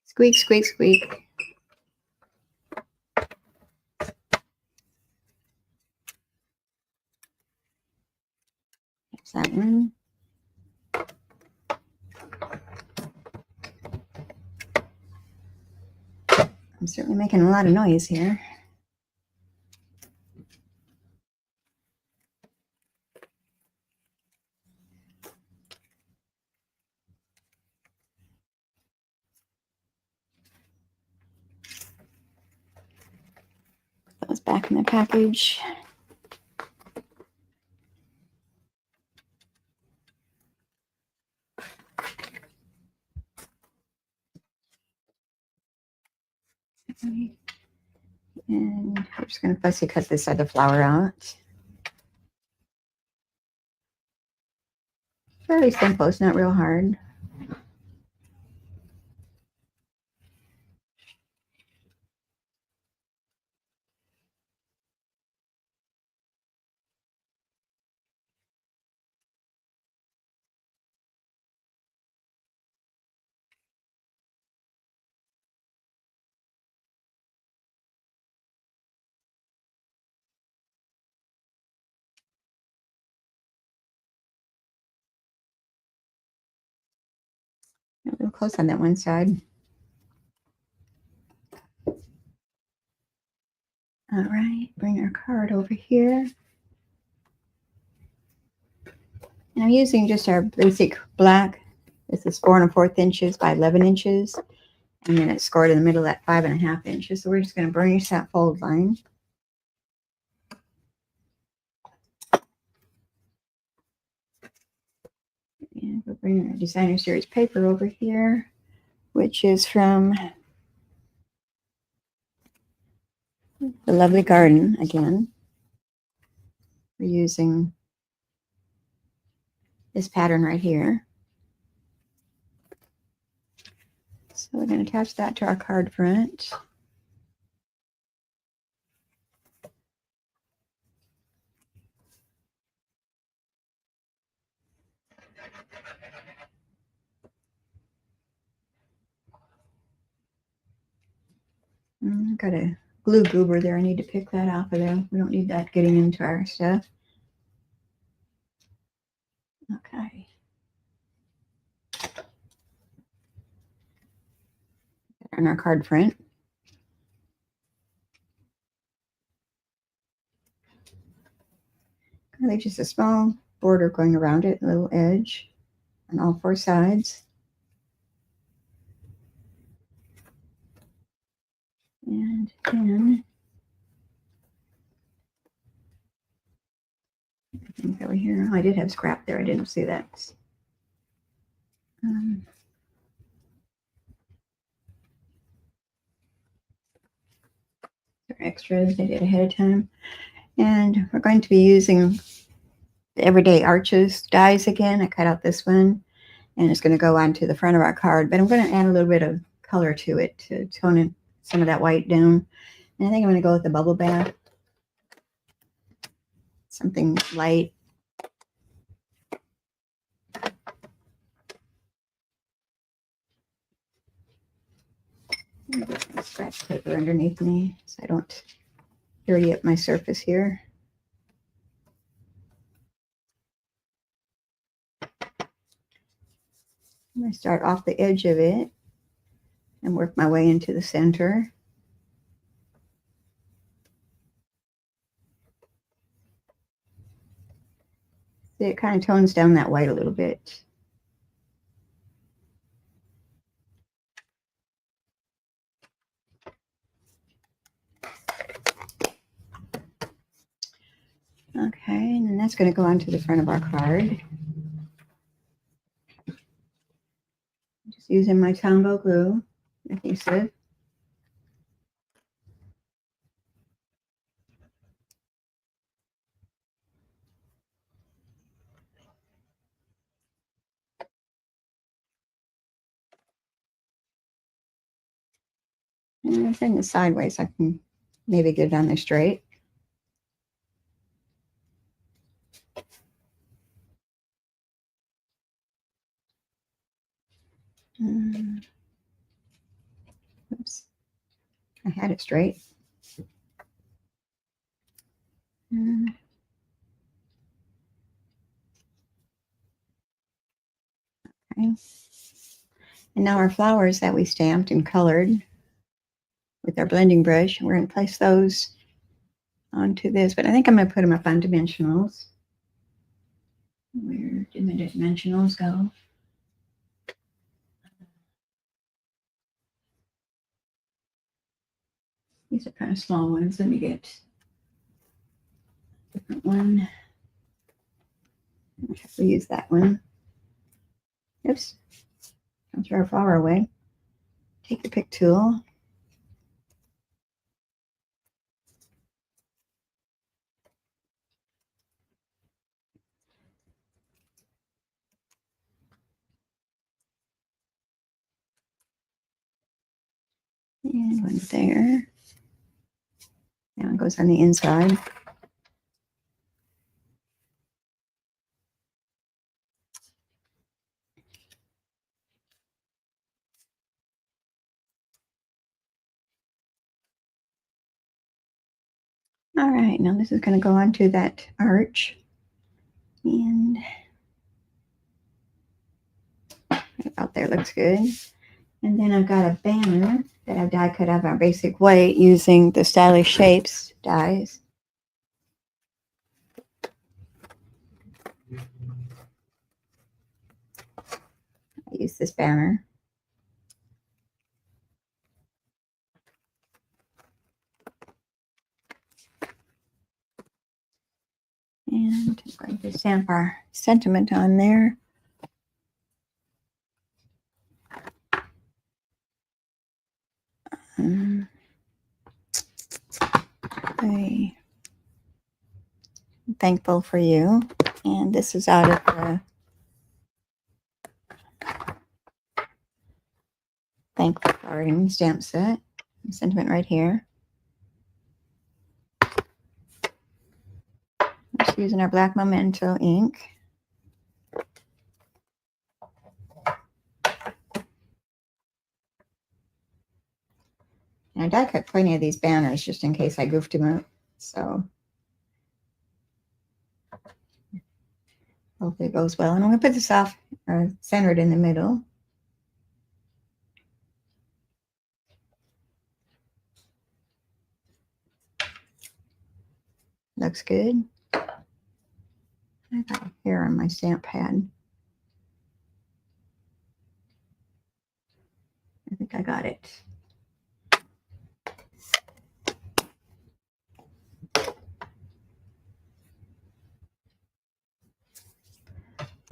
Squeak, squeak, squeak. That's that one. I'm certainly making a lot of noise here. Put those back in the package. And we're just going to fussy cut this side of the flower out. Very simple, it's not real hard. A little close on that one side. All right, bring our card over here. And I'm using just our basic black. This is 4 1/4 inches by 11 inches. And then it's scored in the middle at 5 1/2 inches. So we're just going to burnish that fold line. And we'll bring our designer series paper over here, which is from the Lovely Garden again. We're using this pattern right here. So we're going to attach that to our card front. I've got a glue goober there. I need to pick that off of there. We don't need that getting into our stuff. Okay. On our card front. Leave just a small border going around it, a little edge on all four sides. And then I think over here, oh, I did have scrap there. I didn't see that. Extras I did ahead of time. And we're going to be using the Everyday Arches dies again. I cut out this one, and it's going to go onto the front of our card. But I'm going to add a little bit of color to it to tone in some of that white down. And I think I'm going to go with the bubble bath. Something light. Scratch paper underneath me so I don't dirty up my surface here. I'm going to start off the edge of it and work my way into the center. See, it kind of tones down that white a little bit. Okay, and then that's going to go onto the front of our card. Just using my Tombow glue adhesive. And I'm turning it sideways. I can maybe get it on there straight. Oops. I had it straight. Okay. And now our flowers that we stamped and colored with our blending brush, we're going to place those onto this, but I think I'm going to put them up on dimensionals. Where did my dimensionals go? These are kind of small ones. Let me get a different one. I have to use that one. Oops. Don't throw our flower away. Take the pick tool. And one there. Now it goes on the inside. All right, now this is going to go onto that arch. And out there looks good. And then I've got a banner that I've die cut out of our basic white using the Stylish Shapes dies. I use this banner. And I'm going to stamp our sentiment on there. I'm thankful for you. And this is out of the Thankful Flowering stamp set. Sentiment right here. Just using our black Memento ink. And I die cut plenty of these banners just in case I goofed them up. So hopefully it goes well. And I'm going to put this off centered in the middle. Looks good. I got hair on my stamp pad. I think I got it.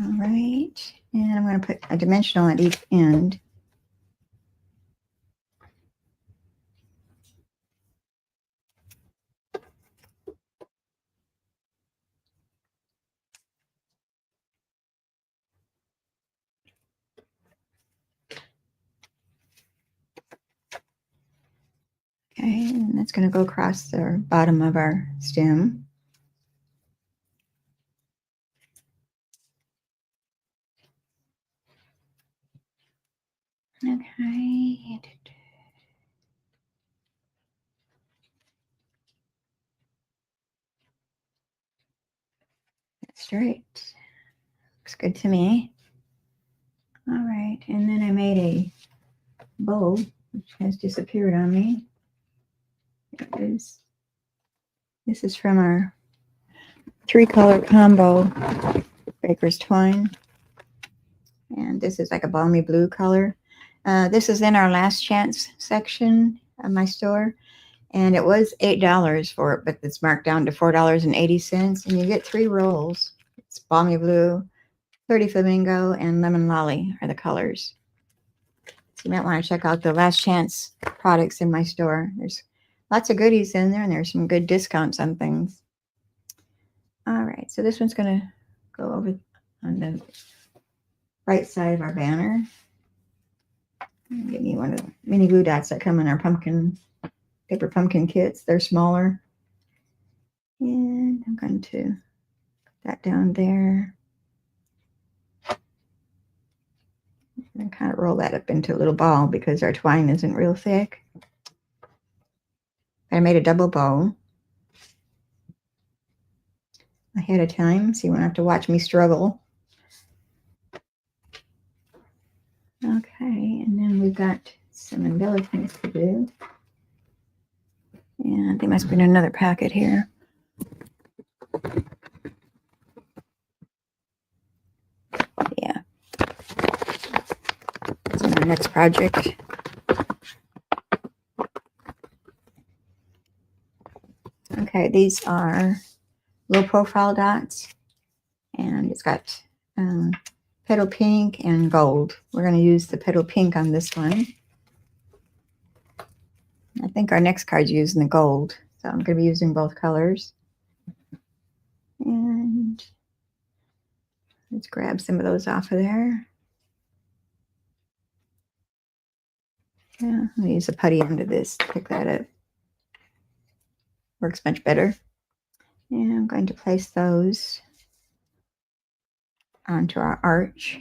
All right, and I'm going to put a dimensional at each end. Okay, and that's going to go across the bottom of our stem. Okay. Straight. Looks good to me. All right, and then I made a bow, which has disappeared on me. There it is. This is from our 3-color combo Baker's Twine. And this is like a balmy blue color. This is in our last chance section of my store. And it was $8 for it, but it's marked down to $4.80. And you get 3 rolls. It's balmy blue, 30 flamingo, and lemon lolly are the colors. So you might want to check out the last chance products in my store. There's lots of goodies in there, and there's some good discounts on things. All right, so this one's going to go over on the right side of our banner. Give me one of the mini glue dots that come in our paper pumpkin kits. They're smaller. And I'm going to put that down there. And kind of roll that up into a little ball because our twine isn't real thick. I made a double bow ahead of time, so you won't have to watch me struggle. Okay, and then we've got some embellishments to do. And they must be in another packet here. Yeah. It's in our next project. Okay, these are low profile dots. And it's got petal pink and gold. We're going to use the petal pink on this one. I think our next card's using the gold, so I'm going to be using both colors. And let's grab some of those off of there. Yeah, I'll use a putty under this to pick that up. Works much better. And I'm going to place those onto our arch.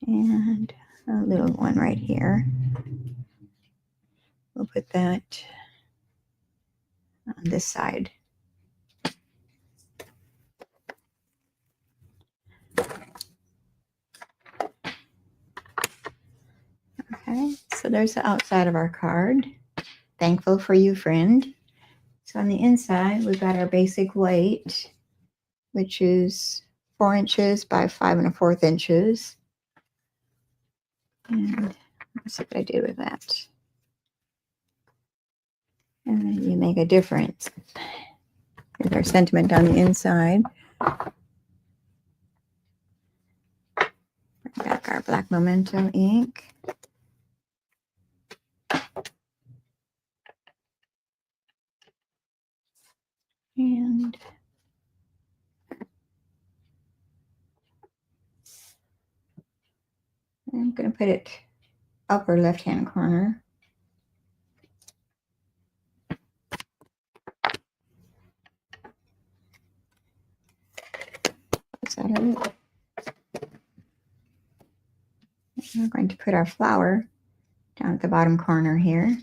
And a little one right here. We'll put that on this side. Okay, so there's the outside of our card. Thankful for you, friend. So on the inside, we've got our basic weight, which is 4 inches by 5 1/4 inches. And let's see what I did with that. And then you make a difference. Here's our sentiment on the inside. Bring back our black memento ink. And I'm going to put it upper left-hand corner. Is that it? And we're going to put our flower down at the bottom corner here.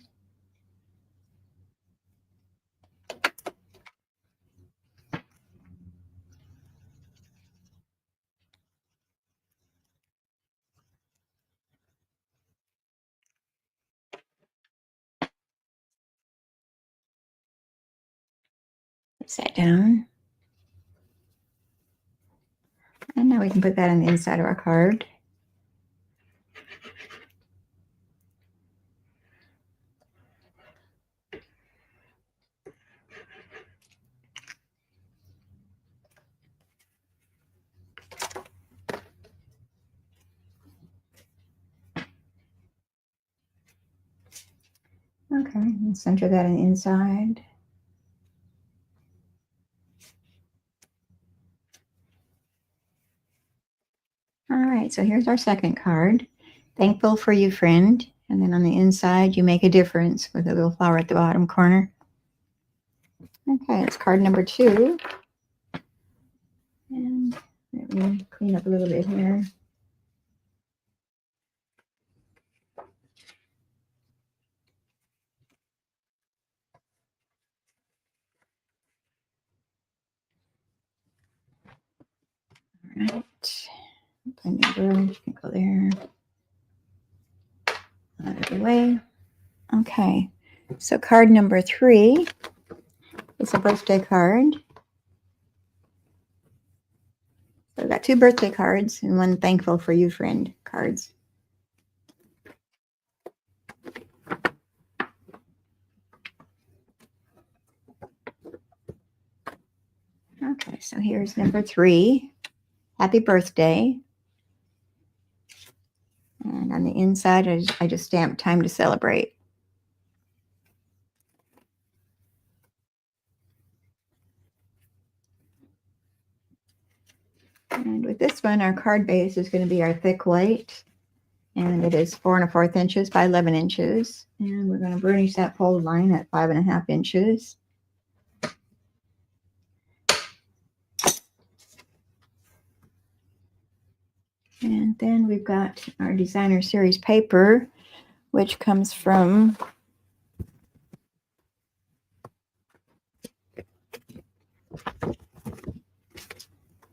Place that down. And now we can put that on the inside of our card. Okay, and center that on the inside. All right, so here's our second card. Thankful for you, friend. And then on the inside, you make a difference with a little flower at the bottom corner. Okay, it's card number 2. And let me clean up a little bit here. All right. Plenty of room. You can go there. Out of the way. Okay, so card number 3 is a birthday card. So I've got 2 birthday cards and 1 thankful for you, friend cards. Okay, so here's number 3. Happy birthday. And on the inside, I just stamped time to celebrate. And with this one, our card base is going to be our thick white. And it is 4 1/4 inches by 11 inches. And we're going to burnish that fold line at 5 1/2 inches. And then we've got our designer series paper, which comes from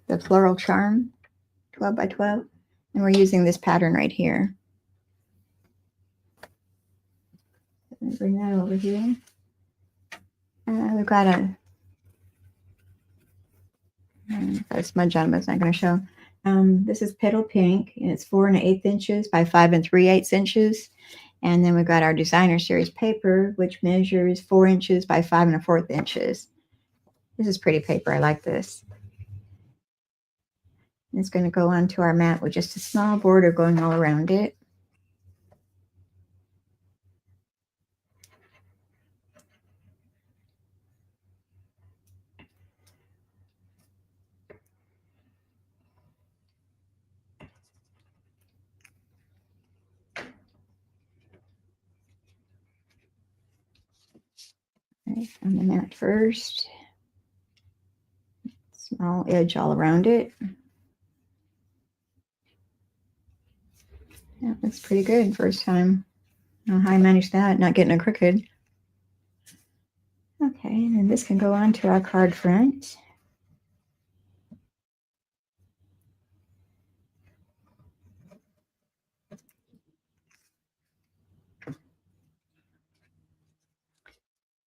the Floral Charm 12 by 12. And we're using this pattern right here. Let me bring that over here. We've got a smudge on, but it's not going to show. This is Petal Pink, and it's 4 1/8 inches by 5 3/8 inches. And then we've got our designer series paper, which measures 4 inches by 5 1/4 inches. This is pretty paper. I like this. And it's going to go onto our mat with just a small border going all around it. Right, on the mat first. Small edge all around it. That looks pretty good first time. I don't know how I managed that, not getting it crooked. Okay, and then this can go on to our card front.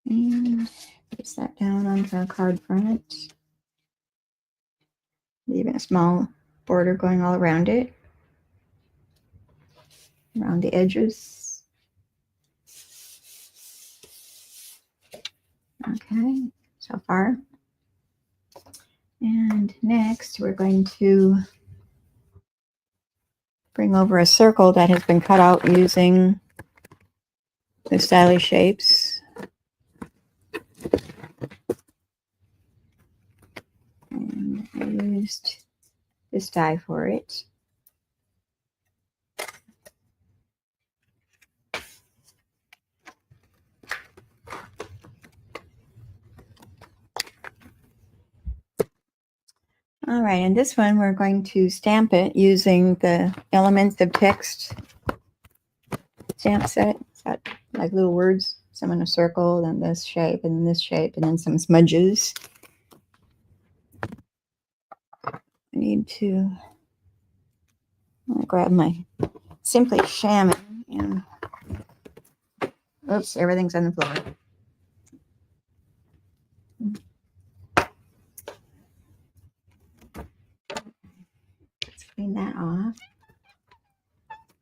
And place that down onto our card front. Leaving a small border going all around it. Around the edges. Okay, so far. And next we're going to bring over a circle that has been cut out using the stylish shapes. And I used this die for it. All right, and this one we're going to stamp it using the Elements of Text stamp set. It's got like little words, some in a circle, then this shape, and then this shape, and then some smudges. I need to grab my Simply Chamois and oops, everything's on the floor. Let's clean that off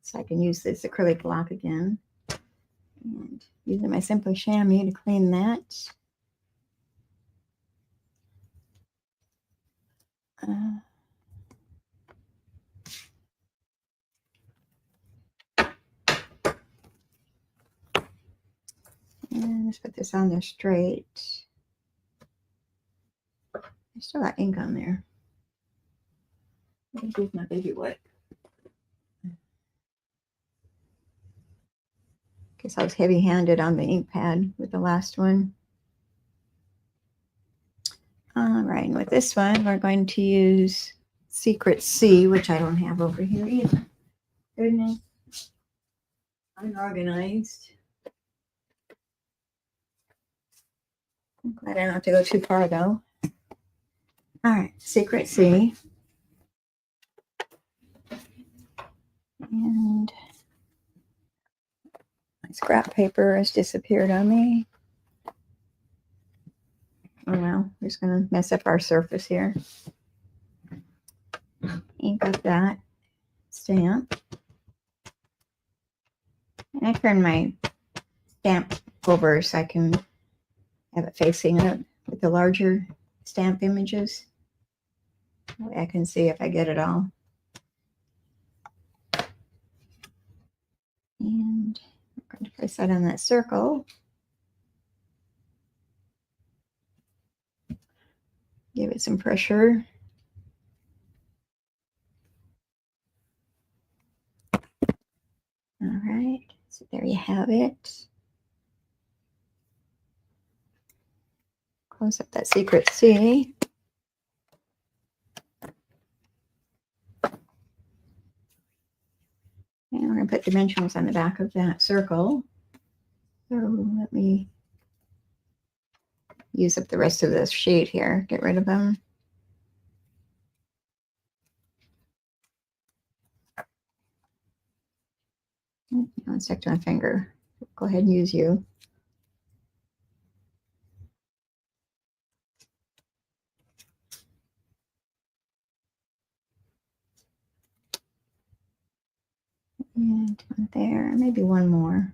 so I can use this acrylic block again. And using my Simply Chamois to clean that. And let's put this on there straight. I still got ink on there. Let me use my baby wipe. Guess I was heavy-handed on the ink pad with the last one. All right, and with this one, we're going to use Secret C, which I don't have over here either. Goodness. Unorganized. I'm glad I don't have to go too far, though. All right, Secret C. And my scrap paper has disappeared on me. Oh, well, we're just going to mess up our surface here. Ink up that stamp. And I turn my stamp over so I can have it facing up with the larger stamp images. That way I can see if I get it all. And I'm going to place that on that circle. Give it some pressure. All right, so there you have it. Close up that Secret C. And we're going to put dimensionals on the back of that circle. So let me use up the rest of this sheet here. Get rid of them. Now it's stuck to my finger. Go ahead and use you. And one there, maybe one more.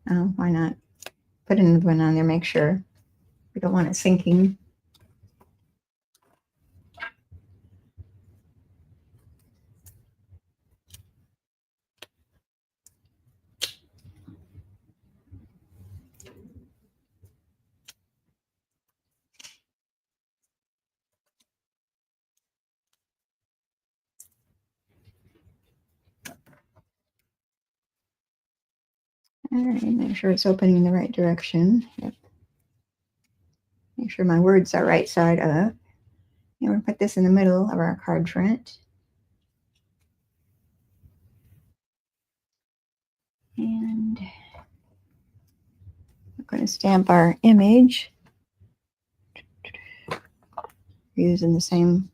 Oh, why not? Put another one on there, make sure. We don't want it sinking. All right, make sure it's opening in the right direction. Yep. Make sure my words are right side up. And we're going to put this in the middle of our card front. And we're going to stamp our image using the same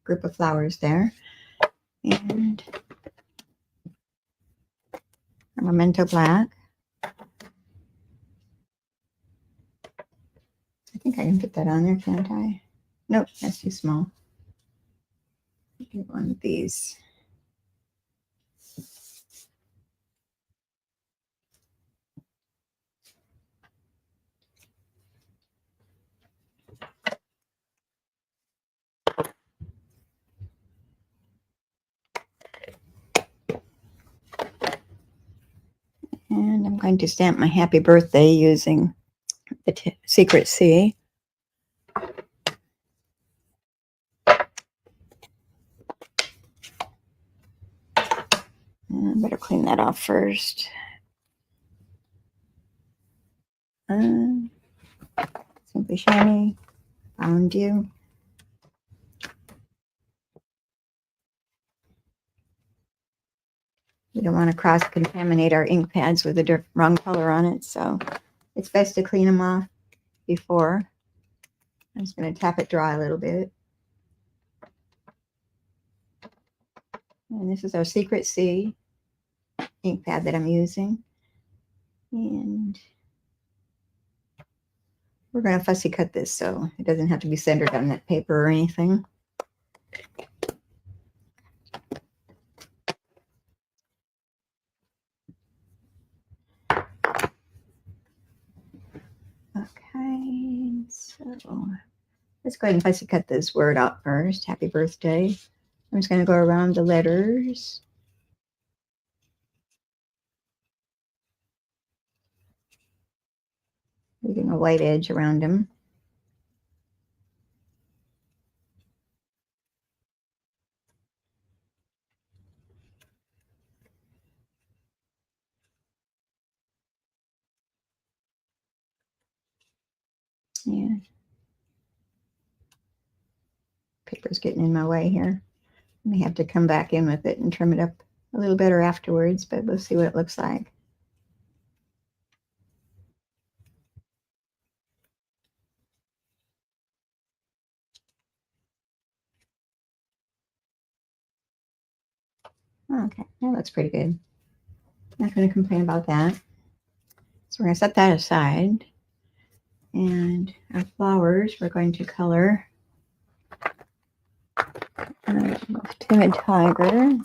group of flowers there. And our Memento Black. I think I can put that on there, can't I? Nope, that's too small. Get one of these. And I'm going to stamp my happy birthday using the Secret C. I better clean that off first. Simply Chamois, found you. don't want to cross-contaminate our ink pads with the wrong color on it, so it's best to clean them off before. I'm just going to tap it dry a little bit. And this is our Secret C ink pad that I'm using. And we're going to fussy cut this so it doesn't have to be centered on that paper or anything. Okay, so let's go ahead and fussy cut this word out first. Happy birthday. I'm just going to go around the letters. Leaving a white edge around them. Yeah. Paper's getting in my way here. I may have to come back in with it and trim it up a little better afterwards, but we'll see what it looks like. Okay, that looks pretty good. Not going to complain about that. So we're going to set that aside. And our flowers, we're going to color Timid Tiger.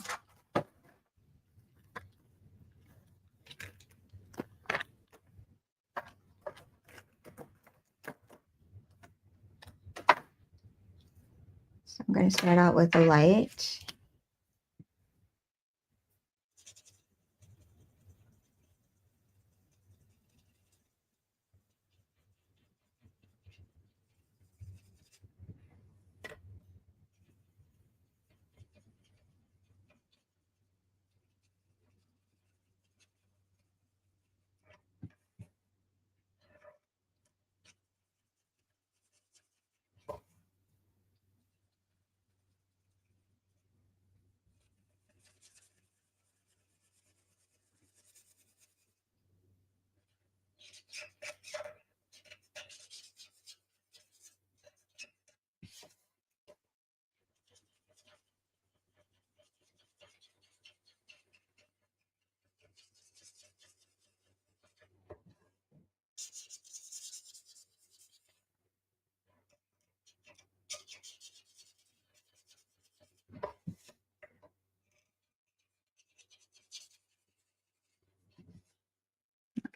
So I'm going to start out with a light.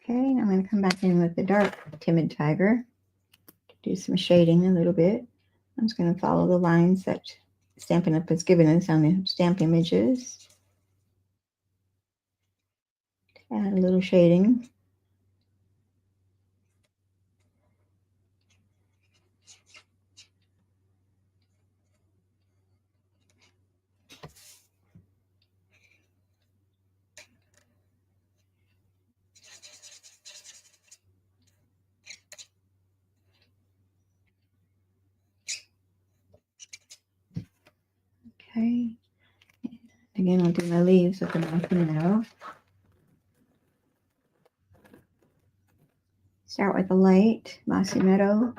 Okay, and I'm going to come back in with the dark Timid Tiger to do some shading a little bit. I'm just going to follow the lines that Stampin' Up! Has given us on the stamp images. Add a little shading. Okay. Again, I'll do my leaves with the Mossy Meadow. Start with a light Mossy Meadow.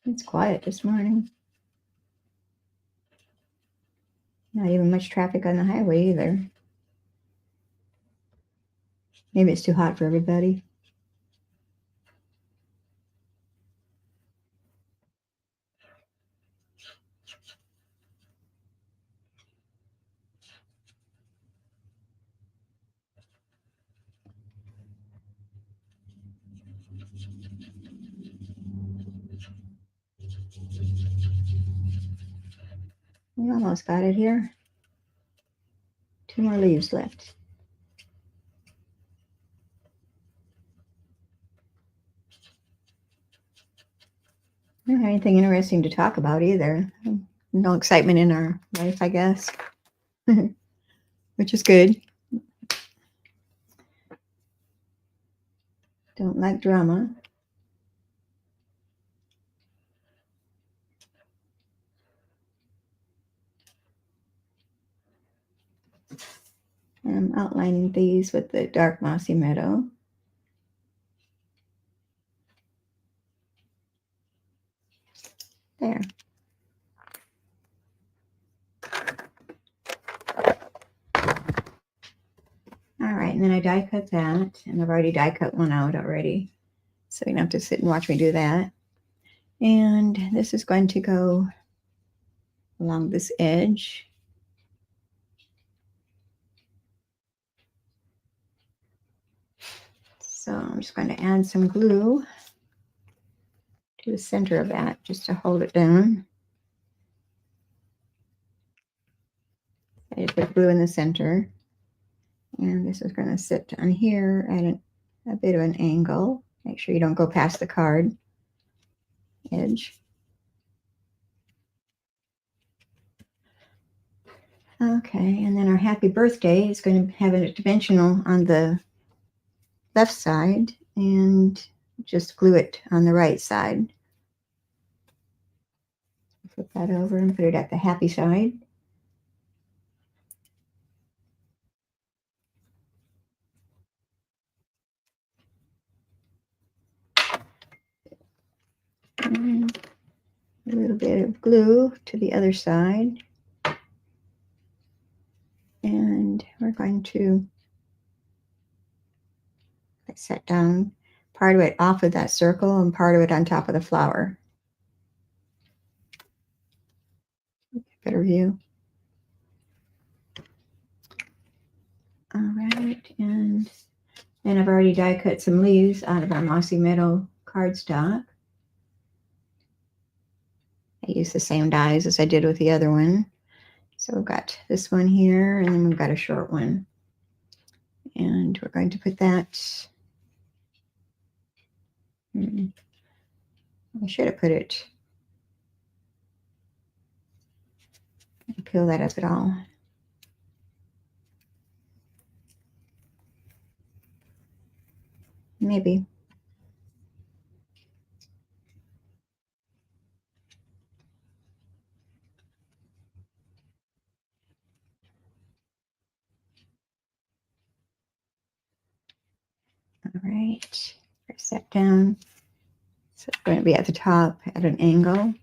It's quiet this morning. Not even much traffic on the highway either. Maybe it's too hot for everybody. We almost got it here. 2 more leaves left. I don't have anything interesting to talk about either. No excitement in our life, I guess, which is good. Don't like drama. And I'm outlining these with the dark mossy meadow. There. All right, and then I die cut that, and I've already die cut one out already. So you don't have to sit and watch me do that. And this is going to go along this edge. So I'm just going to add some glue to the center of that just to hold it down. I just put glue in the center. And this is going to sit down here at a bit of an angle. Make sure you don't go past the card edge. Okay, and then our happy birthday is going to have a dimensional on the left side and just glue it on the right side. Flip that over and put it at the happy side. And a little bit of glue to the other side. And we're going to set down part of it off of that circle and part of it on top of the flower. Better view. All right, and I've already die cut some leaves out of our mossy meadow cardstock. I use the same dies as I did with the other one. So we've got this one here, and then we've got a short one. And we're going to put that, I should have put it, peel that up at all. Maybe. All right, press that down. So it's going to be at the top at an angle. And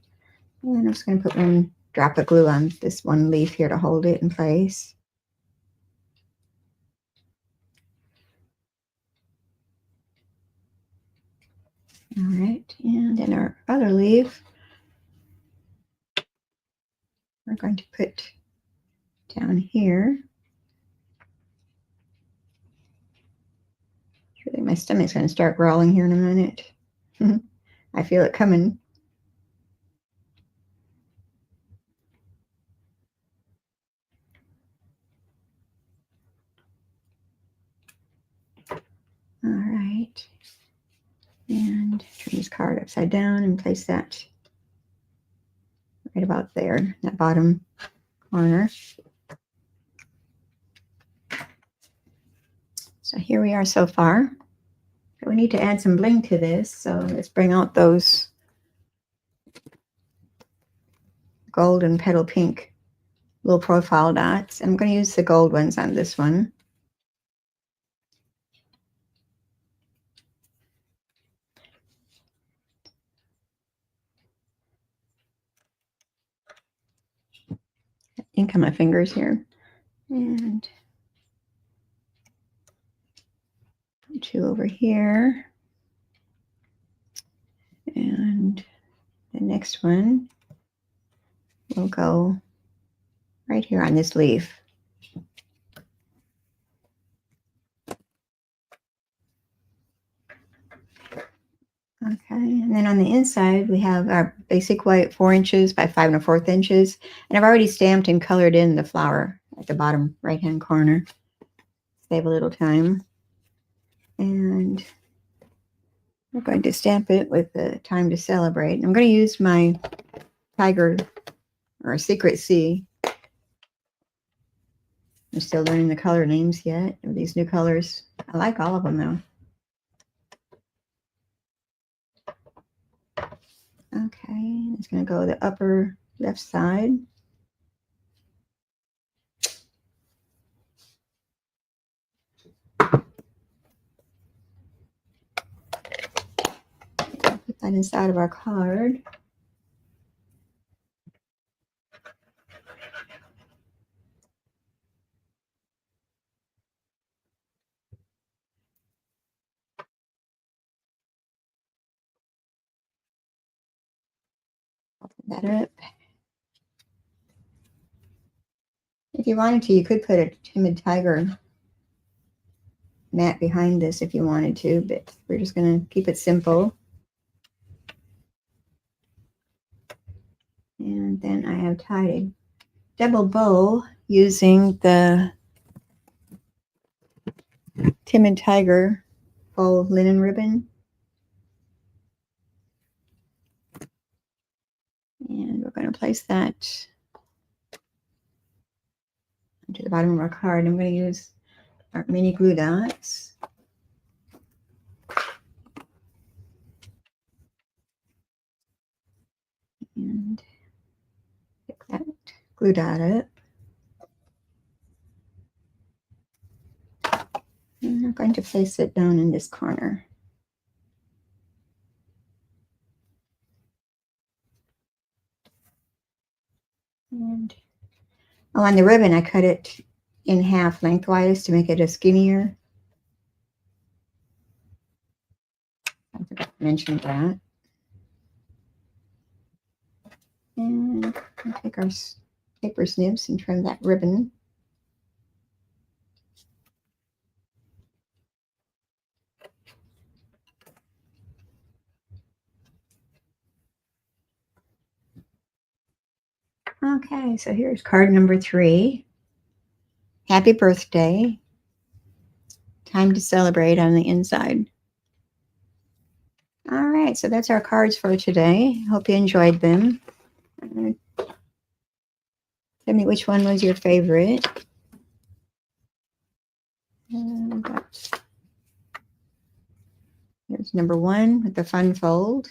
I'm just going to put one drop of glue on this one leaf here to hold it in place. All right, and then our other leaf, we're going to put down here. I think my stomach's going to start growling here in a minute. I feel it coming. All right. And turn this card upside down and place that right about there, that bottom corner. So here we are so far. But we need to add some bling to this, so let's bring out those gold and petal pink little profile dots. I'm going to use the gold ones on this one. Ink on my fingers here. And 2 over here. And the next one will go right here on this leaf. Okay, and then on the inside, we have our basic white 4 inches by 5 1/4 inches. And I've already stamped and colored in the flower at the bottom right-hand corner. Save a little time. And we're going to stamp it with the Time to Celebrate. I'm going to use my Tiger or Secret Sea. I'm still learning the color names yet of these new colors. I like all of them though. Okay, it's going to go the upper left side. Put that inside of our card. Open that up. If you wanted to, you could put a Timid Tiger mat behind this if you wanted to, but we're just going to keep it simple. And then I have tied a double bow using the Timid Tiger faux linen ribbon. And we're going to place that to the bottom of our card. I'm going to use our mini glue dots. And pick that glue dot up. And I'm going to place it down in this corner. And on the ribbon, I cut it in half lengthwise to make it a skinnier. I forgot to mention that. And we'll take our paper snips and trim that ribbon. Okay, so here's card number 3. Happy birthday. Time to celebrate on the inside. All right, so that's our cards for today. Hope you enjoyed them. Tell me which one was your favorite. Here's number 1 with the fun fold.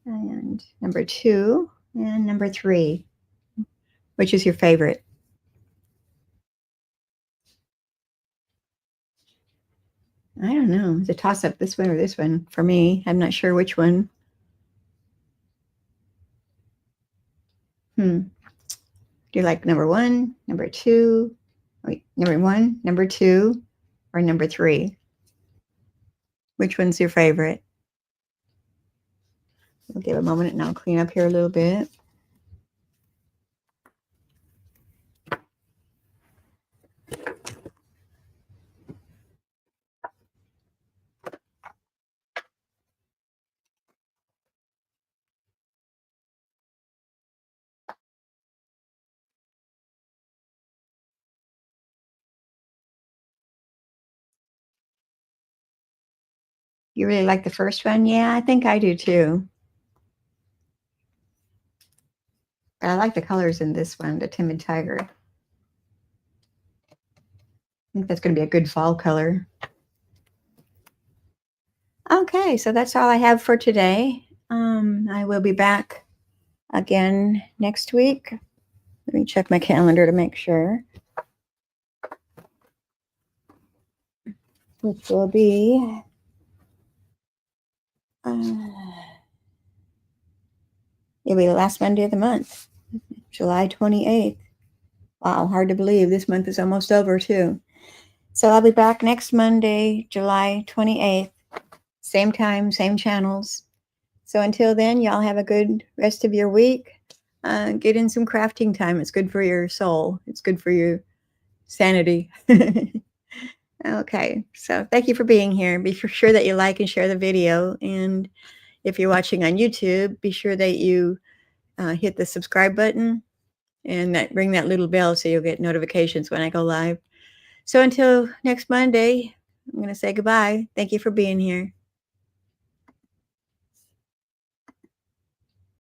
And number 2 and number 3. Which is your favorite? I don't know. It's a toss-up, this one or this one for me. I'm not sure which one. Do you like number 1, number 2? Wait, number 1, number 2, or number 3? Which one's your favorite? I'll give a moment and I'll clean up here a little bit. You really like the first one? Yeah, I think I do too. But I like the colors in this one, the Timid Tiger. I think that's going to be a good fall color. Okay, so that's all I have for today. I will be back again next week. Let me check my calendar to make sure. Which will be it'll be the last Monday of the month, July 28th. Wow, hard to believe this month is almost over too. So I'll be back next Monday, July 28th. Same time, same channels. So until then, y'all have a good rest of your week. Get in some crafting time. It's good for your soul. It's good for your sanity. Okay, so thank you for being here. Be sure that you like and share the video. And if you're watching on YouTube, be sure that you hit the subscribe button and ring that little bell so you'll get notifications when I go live. So until next Monday, I'm going to say goodbye. Thank you for being here.